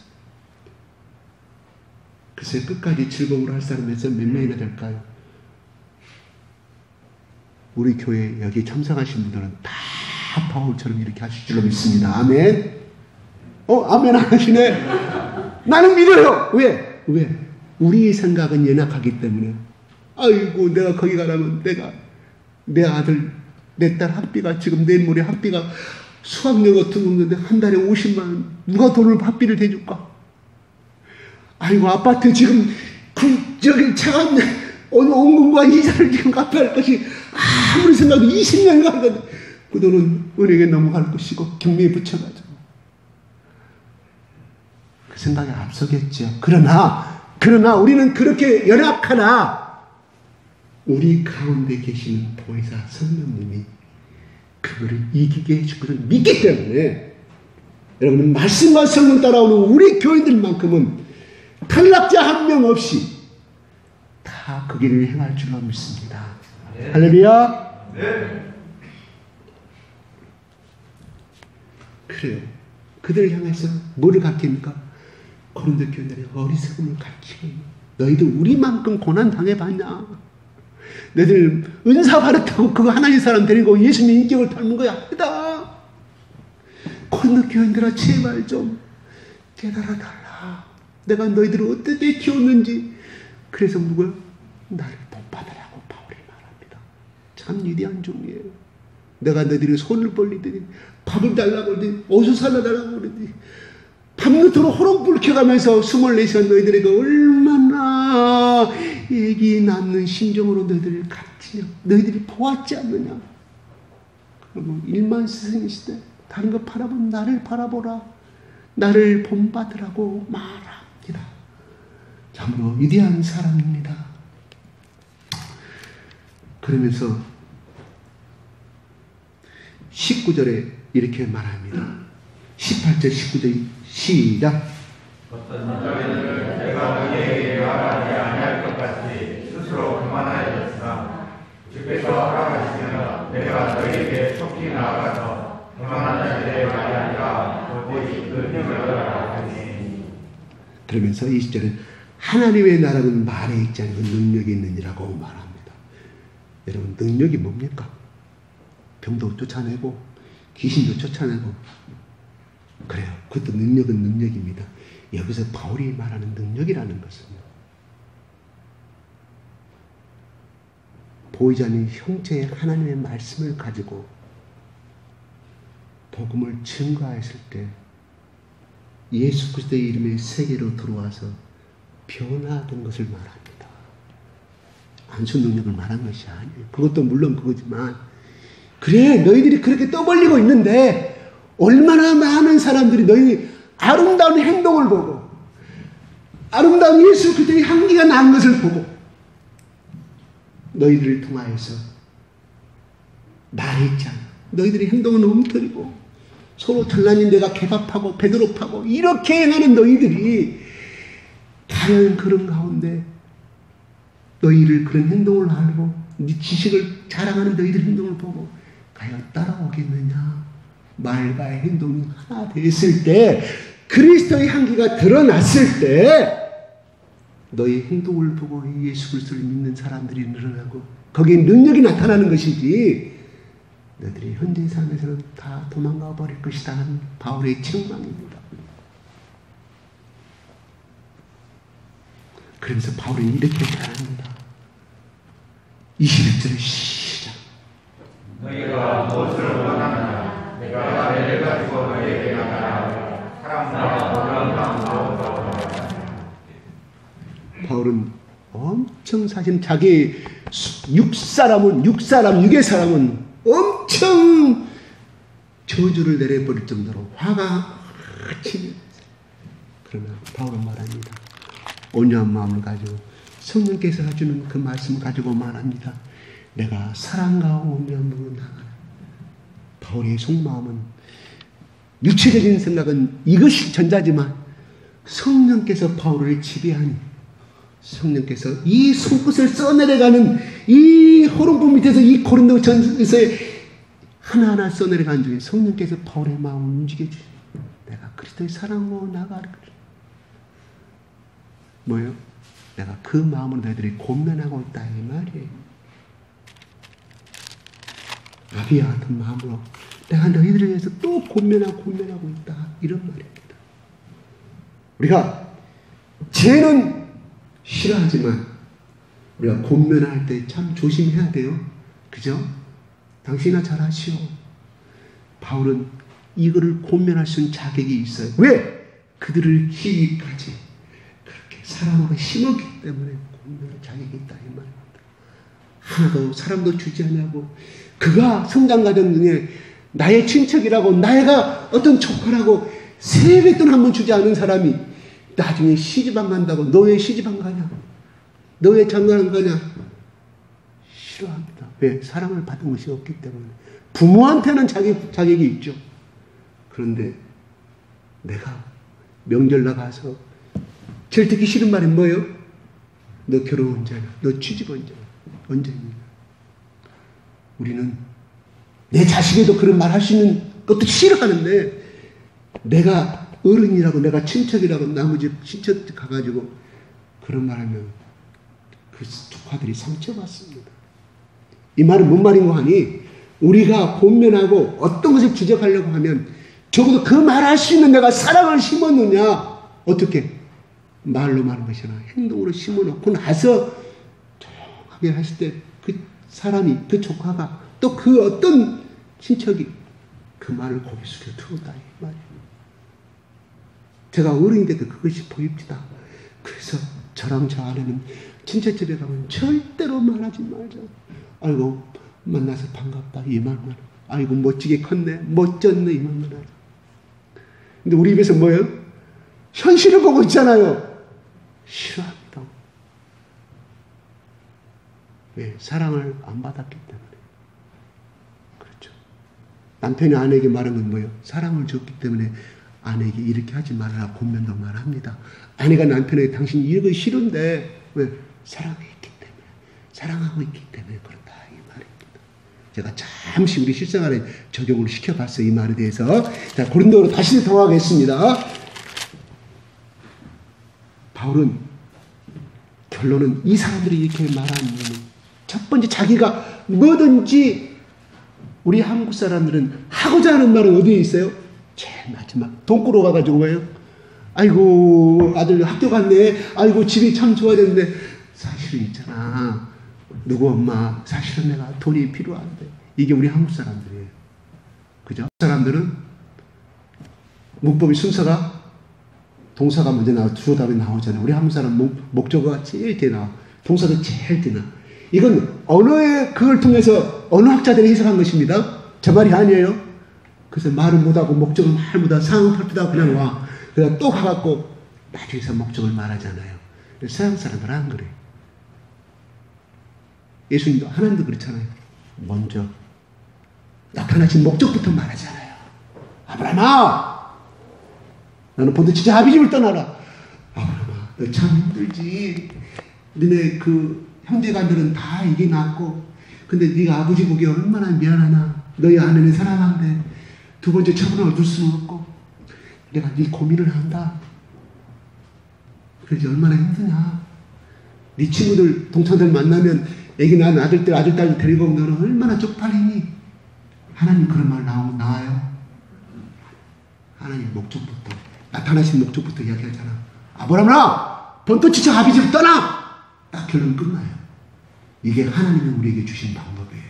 글쎄 끝까지 즐거움으로 할 사람에서 몇 명이나 될까요? 우리 교회 여기 참석하신 분들은 다 바울처럼 이렇게 하실 줄로 믿습니다. 아멘. 아멘 안 하시네. 나는 믿어요. 왜? 우리의 생각은 연약하기 때문에. 아이고 내가 거기 가라면 내 아들 내 딸 학비가 지금 내일 모레 학비가 수학여행 같은 거 없는데 한 달에 50만 원 누가 돈을 학비를 대줄까? 아이고 아파트 지금 저기 차가 원금과 이자를 지금 갚아야 할 것이 아무리 생각해도 20년이 가거든. 그 돈은 은행에 넘어갈 것이고 경매에 붙여가지고 그 생각에 앞서겠죠. 그러나 우리는 그렇게 연약하나 우리 가운데 계시는 보혜사 성령님이 그거를 이기게 해줄 것을 믿기 때문에 여러분, 말씀과 성령 따라오는 우리 교인들만큼은 탈락자 한 명 없이 다 그 길을 행할 줄로 믿습니다. 네. 할렐루야. 네. 그래요. 그들을 향해서 뭐를 가르칩니까? 고린도 교인들의 어리석음을 가르치고, 너희들 우리만큼 고난 당해봤냐? 너희들 은사 받았다고 그거 하나님 사람 데리고 예수님 인격을 닮은 거야? 아니다. 고린도 교인들아, 제발 좀 깨달아달라. 내가 너희들을 어떻게 키웠는지. 그래서 누구야? 나를 복받으라고 바울이 말합니다. 참 위대한 종이에요. 내가 너희들이 손을 벌리더니 밥을 달라고 그러더니 옷을 살라달라고 그러더니 밤늦도록 호롱불 켜가면서 24시간 너희들에게 얼마나 애기 낳는 심정으로 너희들을 가르치냐. 너희들이 보았지 않느냐. 그러면 일만 스승이시대. 다른 거 바라보면 나를 바라보라. 나를 본받으라고 말합니다. 참으로 위대한 사람입니다. 그러면서 19절에 이렇게 말합니다. 18절 19절 시작. 어떤 자들은 내가 너희에게 말하지 아니할 것 같이 스스로 그만하였으나 주께서 허락하시면 내가 너희에게 속히 나아가서 그만한 자들의 말이 아니라 오직 그 능력을 하시니. 그러면서 20절에 하나님의 나라는 말에 있지 않고 능력이 있느니라고 말합니다. 여러분, 능력이 뭡니까? 병도 쫓아내고 귀신도 쫓아내고 그래요. 그것도 능력은 능력입니다. 여기서 바울이 말하는 능력이라는 것은 보이지 않는 형체의 하나님의 말씀을 가지고 복음을 증거했을 때 예수 그리스도의 이름의 세계로 들어와서 변화된 것을 말합니다. 안수 능력을 말한 것이 아니에요. 그것도 물론 그거지만, 그래 너희들이 그렇게 떠벌리고 있는데 얼마나 많은 사람들이 너희 아름다운 행동을 보고 아름다운 예수 그리스도의 향기가 난 것을 보고 너희들을 통하여서 말했잖아. 너희들의 행동은 엉터리고 서로 잘난인 데가 개밥하고 베드로파고 이렇게 행하는 너희들이 과연 그런 가운데 너희를 그런 행동을 알고 네 지식을 자랑하는 너희들 행동을 보고 과연 따라오겠느냐. 말과 행동이 하나 됐을 때, 그리스도의 향기가 드러났을 때 너희 행동을 보고 예수 그리스도를 믿는 사람들이 늘어나고 거기에 능력이 나타나는 것이지 너희들이 현재 삶에서는 다 도망가 버릴 것이다 하는 바울의 책망입니다. 그러면서 바울은 이렇게 말합니다. 21절의 시작. 너희가 무엇을 원하느냐? 내가 내를 가지고 너희에게 나가라. 사람과 모든 마음으로. 바울은 엄청 사실 자기 육의 사람은 엄청 저주를 내려버릴 정도로 화가 치밀. 그러면 바울은 말합니다. 온유한 마음을 가지고 성령께서 해주는 그 말씀을 가지고 말합니다. 내가 사랑과 온유한 마음으로 나가라. 바울의 속마음은 육체적인 생각은 이것이 전자지만 성령께서 바울을 지배하니 성령께서 이 손끝을 써내려가는 이 호롱불 밑에서 이 고린도 전서에서의 하나하나 써내려가는 중에 성령께서 바울의 마음을 움직여주시. 내가 그리스도의 사랑으로 나가라. 뭐예요? 내가 그 마음으로 너희들이 곤면하고 있다 이 말이에요. 아비와 같은 마음으로 내가 너희들을 위해서 또 곤면하고 있다 이런 말입니다. 우리가 죄는 싫어하지만 우리가 곤면할 때 참 조심해야 돼요. 그죠? 당신이나 잘 아시오. 바울은 이거를 곤면할 수 있는 자격이 있어요. 왜? 그들을 키기까지 그렇게 사랑으로 심었기 때문에 곤면할 자격이 있다 이 말입니다. 하나도 사람도 주지 않냐고. 그가 성장과정 중에 나의 친척이라고 나이가 어떤 조카라고 세뱃돈 한 번 주지 않은 사람이 나중에 시집 안 간다고 너 왜 시집 안 가냐? 너 왜 장가 안 가냐? 싫어합니다. 왜? 사랑을 받은 것이 없기 때문에. 부모한테는 자격이 있죠. 그런데 내가 명절 나가서 제일 듣기 싫은 말이 뭐예요? 너 결혼 언제냐? 너 취직 언제냐? 언제냐? 우리는 내 자식에도 그런 말 할 수 있는 것도 싫어하는데 내가 어른이라고 내가 친척이라고 나머지 친척 가가지고 그런 말하면 그 조카들이 상처받습니다. 이 말은 뭔 말인고 하니 우리가 본면하고 어떤 것을 지적하려고 하면 적어도 그 말할 수 있는 내가 사랑을 심었느냐? 어떻게? 말로만 하는 것이 아니라 행동으로 심어놓고 나서 조용하게 했을 때 그 사람이 그 조카가 또 그 어떤 친척이 그 말을 고개 숙여 들었다 이 말이에요. 제가 어른인데도 그것이 보입니다. 그래서 저랑 저 아내는 친척집에 가면 절대로 말하지 말자. 아이고 만나서 반갑다 이 말만. 아이고 멋지게 컸네 멋졌네 이 말만 하자. 근데 우리 입에서 뭐예요? 현실을 보고 있잖아요. 싫어합니다. 왜? 사랑을 안 받았기 때문에. 그렇죠. 남편이 아내에게 말한 건 뭐예요? 사랑을 줬기 때문에 아내에게 이렇게 하지 말라 권면도 말합니다. 아내가 남편에게 당신이 이거 싫은데 왜? 사랑했기 때문에 사랑하고 있기 때문에 그렇다 이 말입니다. 제가 잠시 우리 실생활에 적용을 시켜봤어요. 이 말에 대해서. 자, 고린도로 다시 돌아가겠습니다. 바울은 결론은 이 사람들이 이렇게 말하는 이유는 첫 번째 자기가 뭐든지 우리 한국 사람들은 하고자 하는 말은 어디에 있어요? 제일 마지막 돈꾸러 가가지고 뭐예요? 아이고 아들 학교 갔네. 아이고 집이 참 좋아졌네. 사실은 있잖아. 누구 엄마 사실은 내가 돈이 필요한데. 이게 우리 한국 사람들이에요. 그죠? 사람들은 문법의 순서가 동사가 먼저 나와 주어 답이 나오잖아요. 우리 한국 사람 목적어가 제일 뒤에 나와. 동사도 제일 뒤에 나와. 이건 언어의 그걸 통해서 언어학자들이 해석한 것입니다. 저 말이 아니에요. 그래서 말을 못하고 목적을 말 못하고 상황 발표하고 그냥 와. 그래서 또 가갖고 나중에서 목적을 말하잖아요. 서양 사람들은 안 그래요. 예수님도 하나님도 그렇잖아요. 먼저 나타나신 목적부터 말하잖아요. 아브라함아 너는 본토지파 아비집을 떠나라. 아브라함아 너 참 힘들지. 너네 그 형제간들은 다 이게 낳고 근데 네가 아버지 보기 얼마나 미안하나. 너희 아내는 사랑한데 두 번째 처분을 얻을 수는 없고 내가 네 고민을 한다. 그래서 얼마나 힘드냐. 네 친구들 동창들 만나면 애기 낳은 아들들 아들딸 데리고 오면 너는 얼마나 쪽팔리니. 하나님 그런 말 나와요. 하나님 목적부터 나타나신 목적부터 이야기하잖아. 아브라함아 본토지파 아비집을 떠나. 딱 결론 끝나요. 이게 하나님이 우리에게 주신 방법이에요.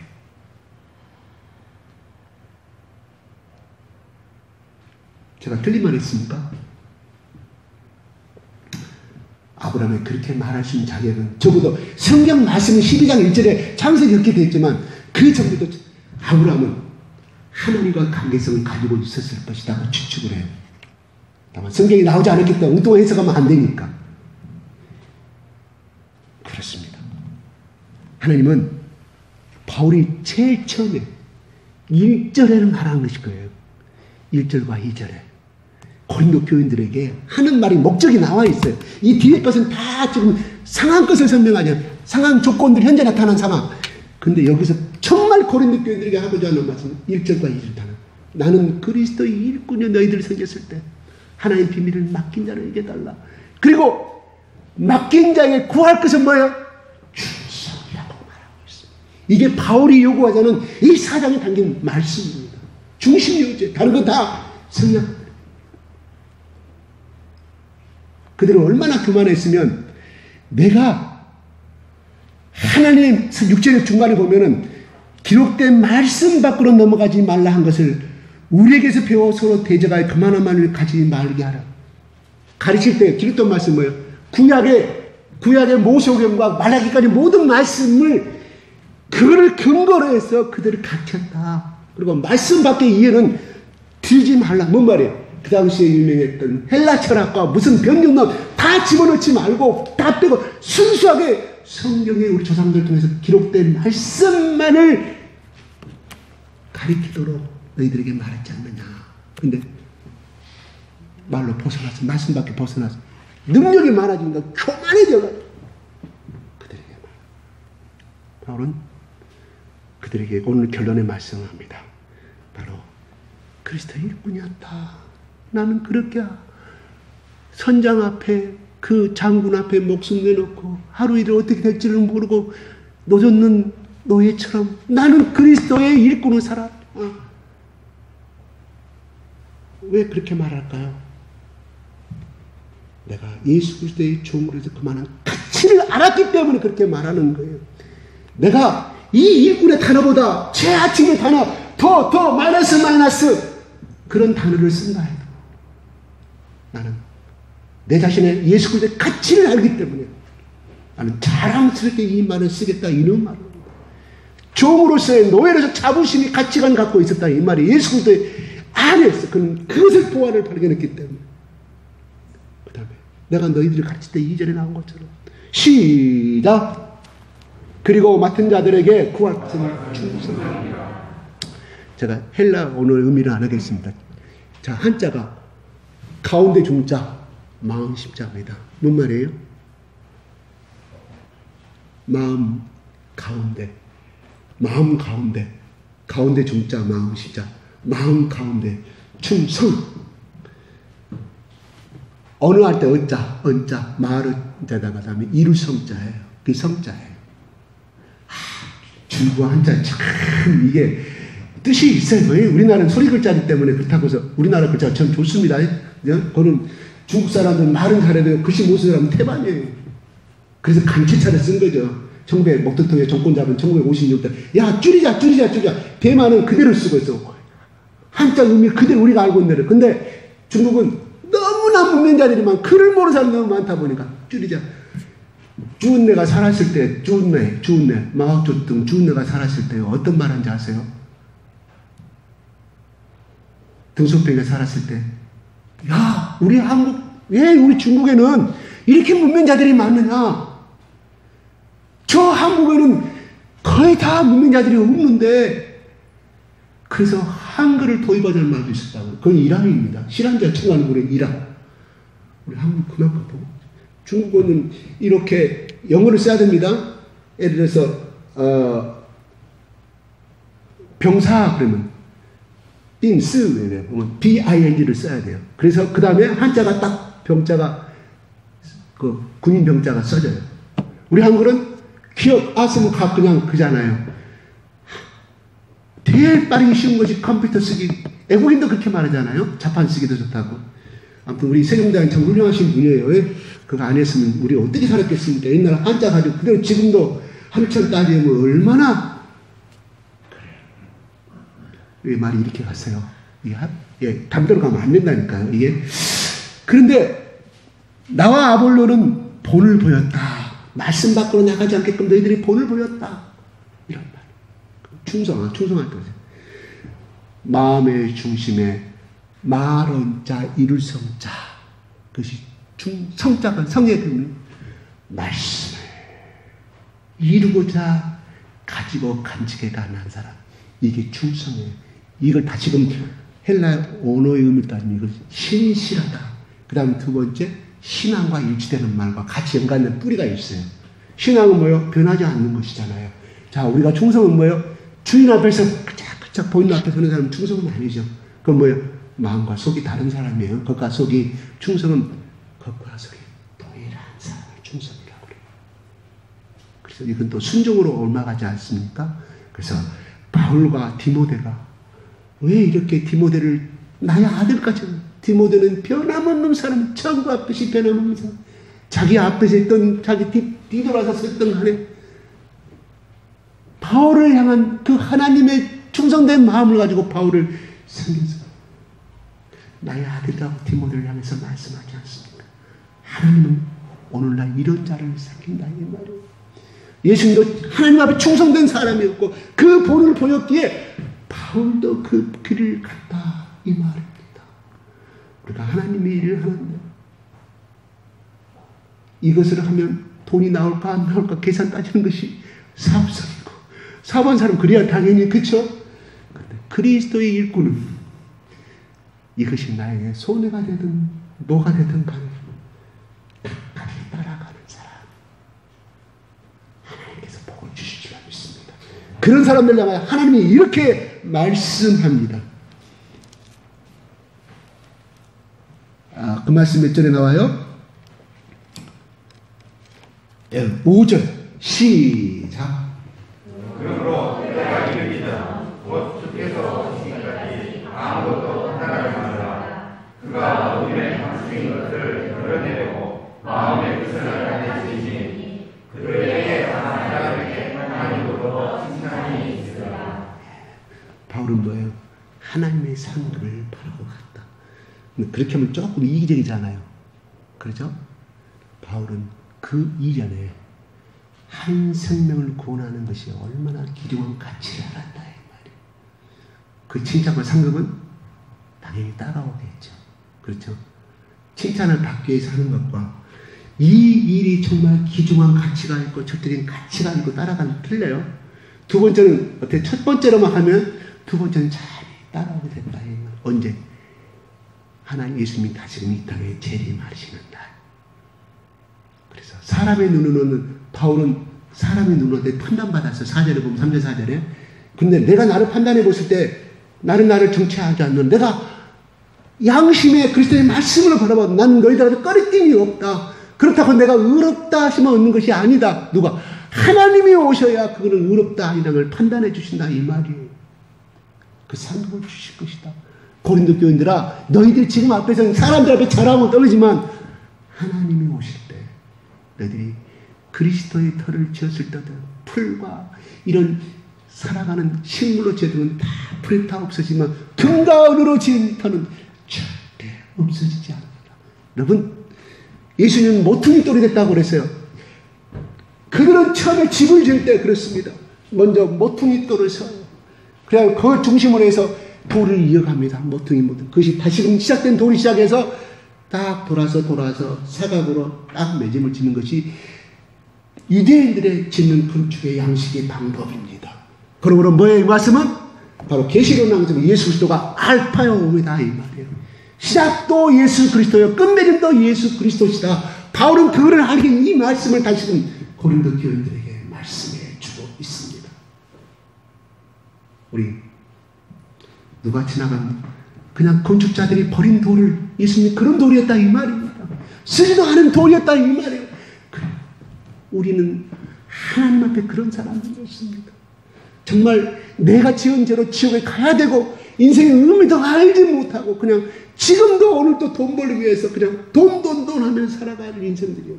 제가 틀린 말 했습니까? 아브라함이 그렇게 말할 수 있는 자격은 적어도 성경 말씀은 12장 1절에 창세기 그렇게 되어 있지만 그 전에도 아브라함은 하나님과 관계성을 가지고 있었을 것이라고 추측을 해요. 다만 성경이 나오지 않았기 때문에 엉뚱한 해석하면 안 되니까. 그렇습니다. 하나님은 바울이 제일 처음에 1절에는 말하는 것일 거예요. 1절과 2절에 고린도 교인들에게 하는 말이 목적이 나와 있어요. 이 뒤에 것은 다 지금 상황 것을 설명하죠. 상황 조건들 현재 나타난 상황. 근데 여기서 정말 고린도 교인들에게 하고자 하는 말씀은 1절과 2절 다. 나는 그리스도의 일꾼이 너희들 생겼을 때 하나님의 비밀을 맡긴 자를 얘기해 달라. 그리고 맡긴 자에게 구할 것은 뭐예요? 충성이라고 말하고 있습니다. 이게 바울이 요구하자는 이 사장에 담긴 말씀입니다. 중심 요제. 다른 건 다 성령. 그들은 얼마나 교만했으면 내가 하나님 6절의 중간에 보면은 기록된 말씀 밖으로 넘어가지 말라 한 것을 우리에게서 배워 서로 대적하여 그만한 말을 가지지 말게 하라. 가르칠 때 기록된 말씀 뭐예요? 구약의 모세오경과 말라기까지 모든 말씀을 그거를 근거로 해서 그들을 가르쳤다. 그리고 말씀 밖의 이해는 들지 말라. 뭔 말이에요? 그 당시에 유명했던 헬라 철학과 무슨 변경론 다 집어넣지 말고 다 빼고 순수하게 성경에 우리 조상들 통해서 기록된 말씀만을 가리키도록 너희들에게 말했지 않느냐. 근데 말로 벗어나서 말씀 밖에 벗어나서 능력이 많아지니까 교만해져가지고 그들에게 바울은 그들에게 오늘 결론에 말씀합니다. 바로 그리스도의 일꾼이었다. 나는 그렇게 선장 앞에 그 장군 앞에 목숨 내놓고 하루 일을 어떻게 될지를 모르고 노젓는 노예처럼 나는 그리스도의 일꾼을 살았다. 왜 그렇게 말할까요? 내가 예수 그리스도의 종으로서 그만한 가치를 알았기 때문에 그렇게 말하는 거예요. 내가 이 일꾼의 단어보다 제아침의 단어 더 마이너스 그런 단어를 쓴다 해도 나는 내 자신의 예수 그리스도의 가치를 알기 때문에 나는 자랑스럽게 이 말을 쓰겠다 이런 말입니다. 종으로서의 노예로서 자부심이 가치관 갖고 있었다 이 말이 예수 그리스도의 안에서 그것을 보완을 발견했기 때문에 그 다음에 내가 너희들을 가르칠 때 2절에 나온 것처럼 시작 그리고 맡은 자들에게 구할 것을 충성하라. 제가 헬라 오늘 의미를 안 하겠습니다. 자, 한자가 가운데 중자 마음 십자입니다. 뭔 말이에요? 마음 가운데 가운데 중자 마음 십자 마음 가운데 충성 어느 할 때 언자 마을자다가 다음에 이루 성자예요. 그 성자예요. 줄과 한자 참 이게 뜻이 있어요. 우리나라는 소리 글자이기 때문에 그렇다고 해서 우리나라 글자가 참 좋습니다. 그거는 중국 사람들 말은 잘해도 글씨 못 쓰는 사람은 태반이에요. 그래서 간치차를 쓴 거죠. 목 대통령 정권 잡은 1956년 야 줄이자 대만은 그대로 쓰고 있어. 한자 의미 그대로 우리가 알고 있는 대로. 근데 중국은 너무나 문맹자들이만 글을 모르는 사람이 너무 많다 보니까 줄이자. 주은내가 살았을 때 주은내 마오쩌둥 주은내가 살았을 때 어떤 말 한지 아세요? 등소평에 살았을 때 야 우리 한국 왜 우리 중국에는 이렇게 문맹자들이 많느냐. 저 한국에는 거의 다 문맹자들이 없는데 그래서 한글을 도입하자는 말도 있었다고. 그건 이란입니다. 실한자 청하는 우리 이란. 우리 한국 그만큼 보고 중국어는 이렇게 영어를 써야 됩니다. 예를 들어서 병사 그러면 빙스 BING를 써야 돼요. 그래서 그 다음에 한자가 딱 병자가 그 군인 병자가 써져요. 우리 한글은 기억 아스무 가 그냥 그잖아요. 제일 빠르게 쉬운 것이 컴퓨터 쓰기. 외국인도 그렇게 말하잖아요. 자판 쓰기도 좋다고. 아무튼 우리 세종대왕 참 훌륭하신 분이에요. 왜 그거 안 했으면 우리 어떻게 살았겠습니까? 옛날 한자 가지고 그대로 지금도 한참 따지면 얼마나 왜 말이 이렇게 갔어요? 이게 담대로 가면 안 된다니까요. 이게 그런데 나와 아볼로는 본을 보였다. 말씀 밖으로 나가지 않게끔 너희들이 본을 보였다. 이런 말. 충성할 거죠. 마음의 중심에 말언자 이룰성자 그것이 성자가 성의 그 말씀을 이루고자 가지고 간직해 가는 사람 이게 충성이에요. 이걸 다시금 헬라 언어의 의미를 따지면 이걸 신실하다. 그 다음 두 번째 신앙과 일치되는 말과 같이 연관된 뿌리가 있어요. 신앙은 뭐예요? 변하지 않는 것이잖아요. 자, 우리가 충성은 뭐예요? 주인 앞에서 그짝 보이는 앞에 서는 사람은 충성은 아니죠. 그건 뭐예요? 마음과 속이 다른 사람이에요. 겉과 속이 충성은 겉과 속이 동일한 사람을 충성이라고 그래요. 그래서 이건 또 순종으로 옮아가지 않습니까? 그래서 바울과 디모데가 왜 이렇게 디모데를 나의 아들까지 디모데는 변함없는 사람, 천국 앞에서 변함없는 사람. 자기 앞에서 했던, 자기 뒤돌아서 했던 간에 바울을 향한 그 하나님의 충성된 마음을 가지고 바울을 섬겨서 나의 아들이라고 디모데를 향해서 말씀하지 않습니까? 하나님은 오늘날 이런 자를 삼킨다 이 말이에요. 예수님도 하나님 앞에 충성된 사람이었고 그 본을 보였기에 바울도 그 길을 갔다 이 말입니다. 우리가 하나님의 일을 하는데 이것을 하면 돈이 나올까 안 나올까 계산 따지는 것이 사업성이고 사업한 사람 그래야 당연히 그렇죠. 그런데 그리스도의 일꾼은 이것이 나에게 손해가 되든 뭐가 되든 간에 끝까지 따라가는 사람, 하나님께서 복을 주실 줄 믿습니다. 그런 사람들 향하여 하나님이 이렇게 말씀합니다. 그 말씀 몇 절에 나와요? 5절 시작. 그러므로 내가 이르기다 곧 주께서 오시기까지 아무것도 하나를 말하라. 그가 어둠의 방식인 것을 드러내려고 마음의 뜻을 알려주시니 그들에게 사람에게 하나님으로부터 칭찬이 있으리라. 바울은 뭐예요? 하나님의 상급을 바라고 갔다. 그렇게 하면 조금 이기적이잖아요. 그렇죠? 바울은 그 이전에 한 생명을 구원하는 것이 얼마나 귀중한 가치를 알았다 이 말이에요. 그 칭찬과 상급은 당연히 따라오겠죠. 그렇죠? 칭찬을 받기 위해서 하는 것과 이 일이 정말 귀중한 가치가 있고 절대적인 가치가 있고 따라가는 틀려요. 두 번째는 어떻게 첫 번째로만 하면 두 번째는 잘 따라오게 된다. 언제? 하나님 예수님이 다시금 이 땅에 재림하시는 날. 그래서 사람의 눈으로는 바울은 사람의 눈으로 판단받았어요. 4절에 보면 3절 4절에. 근데 내가 나를 판단해 봤을 때 나는 나를 정체하지 않는 내가 양심의 그리스도의 말씀을 바라봐도 나는 너희들한테 꺼리낌이 없다. 그렇다고 내가 의롭다 하시면 얻는 것이 아니다. 누가? 하나님이 오셔야 그거는 의롭다 아니다는 걸 판단해 주신다 이 말이에요. 그 상급을 주실 것이다. 고린도 교인들아 너희들이 지금 앞에서는 사람들 앞에 잘하고 떨어지만 하나님이 오실 때 너희들이 그리스도의 터를 지었을 때도 풀과 이런 살아가는 식물로 지어두면 다 풀이 다 없어지만 등과 은으로 지은 터는 절대 없어지지 않는다. 여러분 예수님은 모퉁이 돌이 됐다고 그랬어요. 그들은 처음에 집을 지을 때 그렇습니다. 먼저 모퉁이 돌을 세워요. 그래야 그걸 중심으로 해서 돌을 이어갑니다. 모퉁이. 그것이 다시금 시작된 돌이 시작해서 딱 돌아서 사각으로 딱 매점을 짓는 것이 유대인들의 짓는 건축의 양식의 방법입니다. 그러므로 뭐예요? 이 말씀은 바로 계시록 나오는 예수 그리스도가 알파요 오메다 이 말이에요. 시작도 예수 그리스도요 끝맺음도 예수 그리스도시다. 바울은 그거를 알기 이 말씀을 다시금 고린도 교인들에게 말씀해 주고 있습니다. 우리 누가 지나간 그냥 건축자들이 버린 돌을 예수님이 그런 돌이었다 이 말입니다. 쓰지도 않은 돌이었다 이 말이에요. 우리는 하나님 앞에 그런 사람들이었습니다. 정말 내가 지은 죄로 지옥에 가야 되고 인생의 의미도 알지 못하고 그냥 지금도 오늘도 돈 벌기 위해서 그냥 돈 하면서 살아가는 인생들이에요.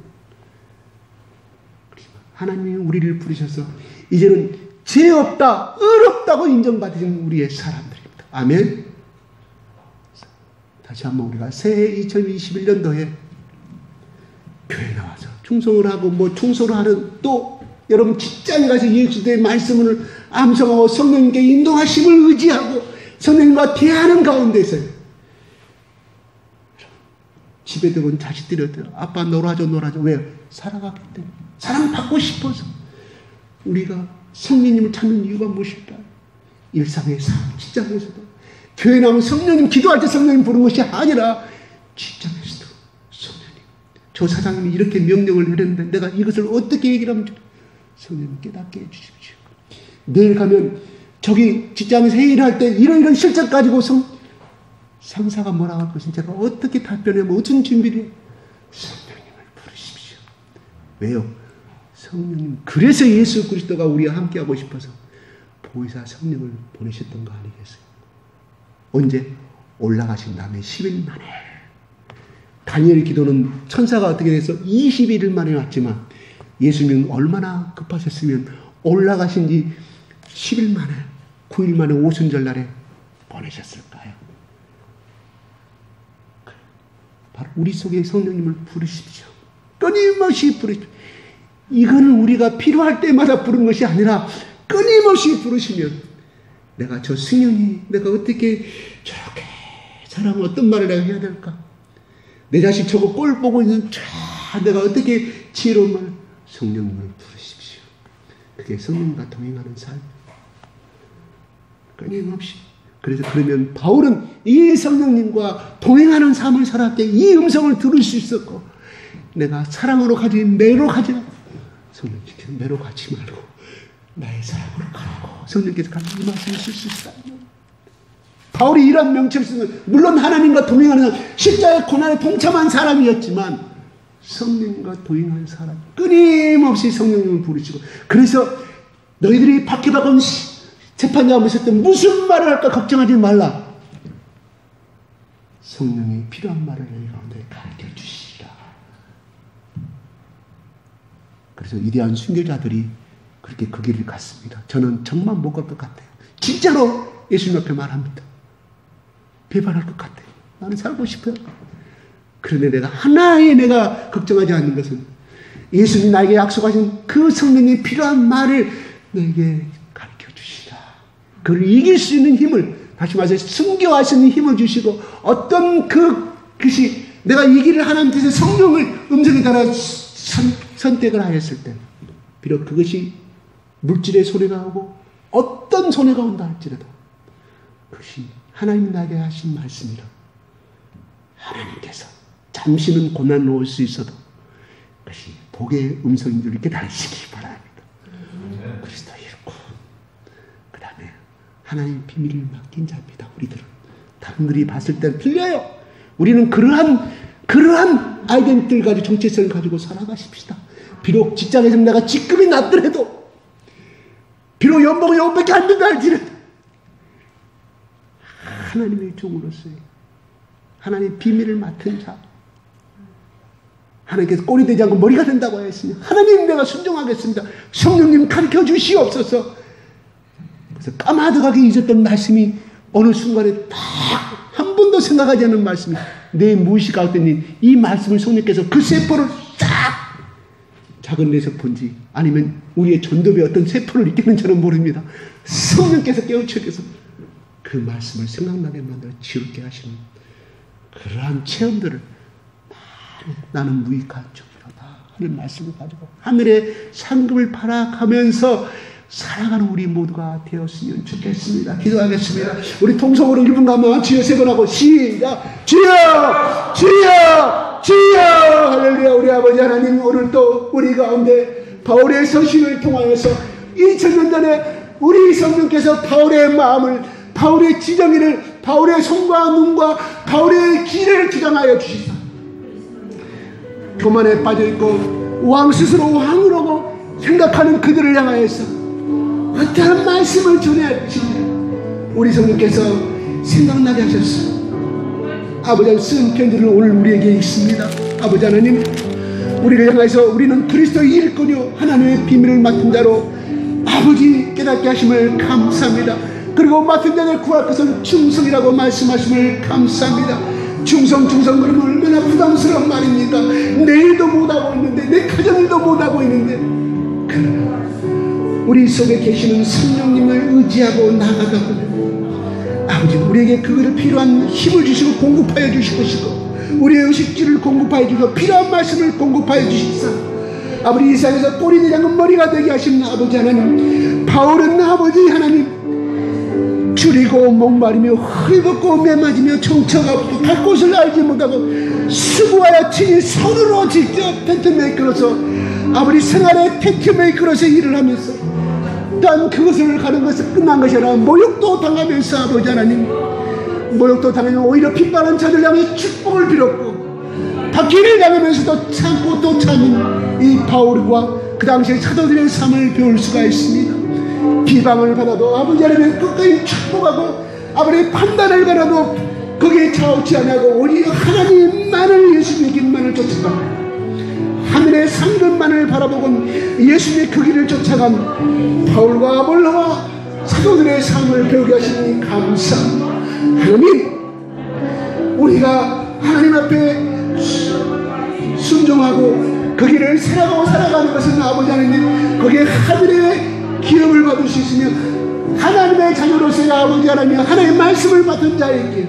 하나님이 우리를 부르셔서 이제는 죄 없다, 의롭다고 인정받으신 우리의 사람들입니다. 아멘. 다시 한번 우리가 새해 2021년도에 교회 나와서 충성을 하고 충소를 하는 또 여러분 직장에 가서 예수의 말씀을 암송하고 성령님께 인도하심을 의지하고 성령님과 대하는 가운데서요. 집에 들어온 자식들이 아빠 놀아줘. 왜요? 살아가기 때문에. 사랑받고 싶어서. 우리가 성령님을 찾는 이유가 무엇일까요? 일상의 삶, 직장에서도. 교회 나오면 성령님 기도할 때 성령님 부르는 것이 아니라 직장에서도 성령님. 저 사장님이 이렇게 명령을 내렸는데 내가 이것을 어떻게 얘기를 하면 성령님 깨닫게 해주십시오. 내일 가면 저기 직장에서 회의를 할 때 이런 실적 가지고 상사가 뭐라고 할 것은 제가 어떻게 답변하면 어떤 준비를 성령님을 부르십시오. 왜요? 성령님 그래서 예수 그리스도가 우리와 함께하고 싶어서 보혜사 성령을 보내셨던 거 아니겠어요? 언제? 올라가신 다음에 10일 만에. 다니엘의 기도는 천사가 어떻게 돼서 21일 만에 왔지만 예수님은 얼마나 급하셨으면 올라가신 지 10일 만에 9일 만에 오순절 날에 보내셨을까요? 바로 우리 속에 성령님을 부르십시오. 끊임없이 부르십시오. 이거는 우리가 필요할 때마다 부르는 것이 아니라 끊임없이 부르시면 내가 저 승현이 내가 어떻게 저렇게 사람은 어떤 말을 내가 해야 될까? 내 자식 저거 꼴 보고 있는 내가 어떻게 지혜로운 말 성령님을 부르십시오. 그게 성령과 동행하는 삶. 끊임없이 그래서 그러면 바울은 이 성령님과 동행하는 삶을 살았을 때 이 음성을 들을 수 있었고, 내가 사랑으로 가지 매로가지 말고, 성령님께서 매로가지 말고 나의 사랑으로 가라고 성령께서 간단히 말씀해 주실 수 있다. 바울이 이런 명칭을 쓰는, 물론 하나님과 동행하는 십자가의 고난에 동참한 사람이었지만 성령님과 동행하는 사람, 끊임없이 성령님을 부르시고, 그래서 너희들이 박해받은 재판장을 보실 때 무슨 말을 할까 걱정하지 말라. 성령이 필요한 말을 너희 가운데 가르쳐 주시리라. 그래서 위대한 순교자들이 그렇게 그 길을 갔습니다. 저는 정말 못 갈 것 같아요. 진짜로 예수님 앞에 말합니다. 배반할 것 같아요. 나는 살고 싶어요. 그런데 내가 걱정하지 않는 것은 예수님이 나에게 약속하신 그 성령이 필요한 말을 너에게 가르쳐 주시라. 그를 이길 수 있는 힘을, 다시 말해서 순교할 수 있는 힘을 주시고, 어떤 그것이 내가 이 길을 하나님께서 성령을 음성에 따라 선택을 하였을 때, 비록 그것이 물질의 손해가 오고 어떤 손해가 온다 할지라도 그것이 하나님이 나에게 하신 말씀이라. 하나님께서 잠시는 고난을 올 수 있어도 그것이 복의 음성인 줄 깨달으시기 바랍니다. 그리스도 잃고 그 다음에 하나님 비밀을 맡긴 자입니다. 우리들은 남들이 봤을 때는 틀려요. 우리는 그러한 아이덴티티를 가지고 정체성을 가지고 살아가십시다. 비록 직장에서 내가 직급이 낮더라도, 비록 연봉이 500개 안 된다 할지라도 하나님의 종으로서의 하나님의 비밀을 맡은 자, 하나님께서 꼴이 되지 않고 머리가 된다고 하였으니 하나님 내가 순종하겠습니다. 성령님 가르쳐 주시옵소서. 그래서 까마득하게 잊었던 말씀이 어느 순간에 딱 한 번도 생각하지 않는 말씀이 내 무의식 가운데 이 말씀을 성령께서 그 세포를 싹 작은 데서 본지, 아니면 우리의 전도부에 어떤 세포를 이끄는지는 모릅니다. 성령께서 깨우쳐서 그 말씀을 생각나게 만들어 지울게 하시는 그러한 체험들을 나는 무익한 종이로다 하는 말씀을 가지고 하늘의 상급을 바라가면서 살아가는 우리 모두가 되었으면 좋겠습니다. 기도하겠습니다. 우리 통성으로 1분 가면 주여 세 번 하고 시작. 주여 주여 주여. 할렐루야. 우리 아버지 하나님, 오늘도 우리 가운데 바울의 서신을 통하여서 2000년 전에 우리 성령께서 바울의 마음을, 바울의 지정의를, 바울의 손과 눈과 바울의 길을 주장하여 주시사 교만에 빠져있고 왕 스스로 왕으로 생각하는 그들을 향하여서 어떠한 말씀을 전해야 주시냐 우리 성령께서 생각나게 하셨어. 아버지가 쓴 편지를 오늘 우리에게 읽습니다. 아버지 하나님, 우리를 향해서 우리는 그리스도의 일꾼이요 하나님의 비밀을 맡은 자로 아버지 깨닫게 하심을 감사합니다. 그리고 맡은 자를 구할 것은 충성이라고 말씀하심을 감사합니다. 충성 그러면 얼마나 부담스러운 말입니까? 내 일도 못하고 있는데, 내 가정일도 못하고 있는데, 그러나 우리 속에 계시는 성령님을 의지하고 나아가고, 아버지 우리에게 그거를 필요한 힘을 주시고 공급하여 주실 것이고, 우리의 의식주를 공급하여 주시고 필요한 말씀을 공급하여 주십사. 아버지 이 세상에서 꼴이 되지 않고 머리가 되게 하시는 아버지 하나님, 바울은 아버지 하나님 줄이고 목마르며 헐벗고 매맞으며 정처가 없고 갈 곳을 알지 못하고 수고하여 친히 손으로 직접 텐트 메이커로서 아버지 생활의 텐트 메이커로서 일을 하면서 단 그것을 가는 것은 끝난 것이 아니라 모욕도 당하면서 아버지 하나님, 모욕도 당하면 오히려 핍박하는 자들 향해 축복을 빌었고 박해를 당하면서도 참고 또 참은 이 바울과 그 당시에 사도들의 삶을 배울 수가 있습니다. 비방을 받아도 아버지 하나님 끝까지 축복하고, 아버지 판단을 받아도 거기에 좌우치 않고 오히려 하나님만을, 예수님의 길만을 쫓아가고 하늘의 상급만을 바라보고 예수님의 그 길을 쫓아간 바울과 아볼로와 사도들의 삶을 배우게 하시니 감사합니다. 하나님, 우리가 하나님 앞에 순종하고 그 길을 살아가는 것은 아버지 하나님 거기에 하늘의 기업을 받을 수 있으며 하나님의 자녀로서의 아버지 하나님 하나님의 말씀을 받은 자에게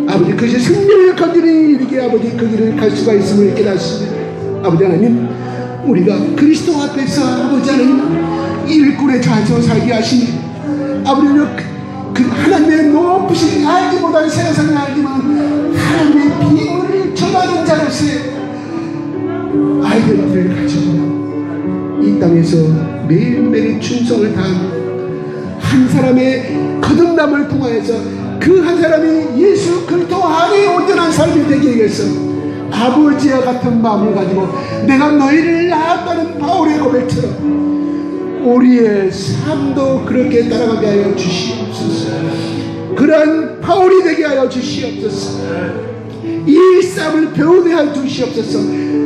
아버지 그것이 생명을 건드리는 일이기에 아버지 그 길을 갈 수가 있음을 깨닫습니다. 아버지 하나님, 우리가 그리스도 앞에서 아버지 하나님 일꾼의 자녀 살게 하시니 아버지 그 하나님의 높으신 알지 못한 세상을 알지만 하나님의 비밀을 전하는 자로서의 아이덴티티를 가지고 이 땅에서 매일매일 충성을 다하는 한 사람의 거듭남을 통하여서 그 한 사람이 예수 그리스도 안에 온전한 삶이 되기 위해서 아버지와 같은 마음을 가지고 내가 너희를 낳았다는 바울의 고백처럼 우리의 삶도 그렇게 따라가게 하여 주시옵소서. 그러한 바울이 되게 하여 주시옵소서. 이 삶을 배우게 하여 주시옵소서.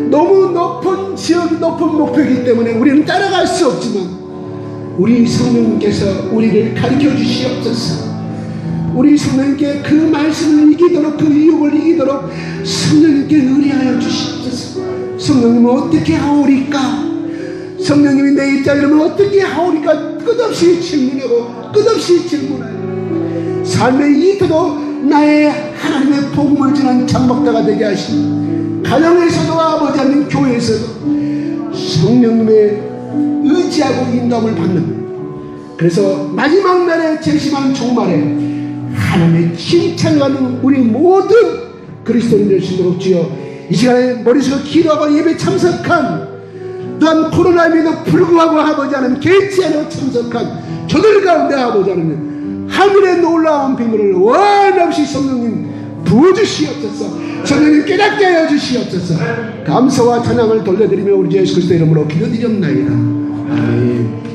너무 높은 지역이 높은 목표이기 때문에 우리는 따라갈 수 없지만 우리 성령님께서 우리를 가르쳐 주시옵소서. 우리 성령님께 그 말씀을 이기도록 그 유혹을 이기도록 성령님께 의뢰하여 주시옵소서. 성령님은 어떻게 하오리까? 성령님이 내 입장이라면 어떻게 하오리까? 끝없이 질문하고 끝없이 질문하여 삶의 이토록 나의 하나님의 복음을 주는 장막다가 되게 하시고 가정에서도 아버지 하나님 교회에서도 성령님의 의지하고 인도함을 받는 그래서 마지막 날에 제심한 종말에 하나님의 칭찬하는 우리 모든 그리스도인들 되시도록 주여 이 시간에 머릿속에 기도하고 예배 참석한 또한 코로나에도 불구하고 아버지 하나님 개의치 않고 참석한 저들 가운데 아버지 하나님 하늘의 놀라운 비밀을 원없이 성령님 부어주시옵소서. 성령님 깨닫게 하여 주시옵소서. 감사와 찬양을 돌려드리며 우리 예수 그리스도 이름으로 기도드렸나이다. 아멘.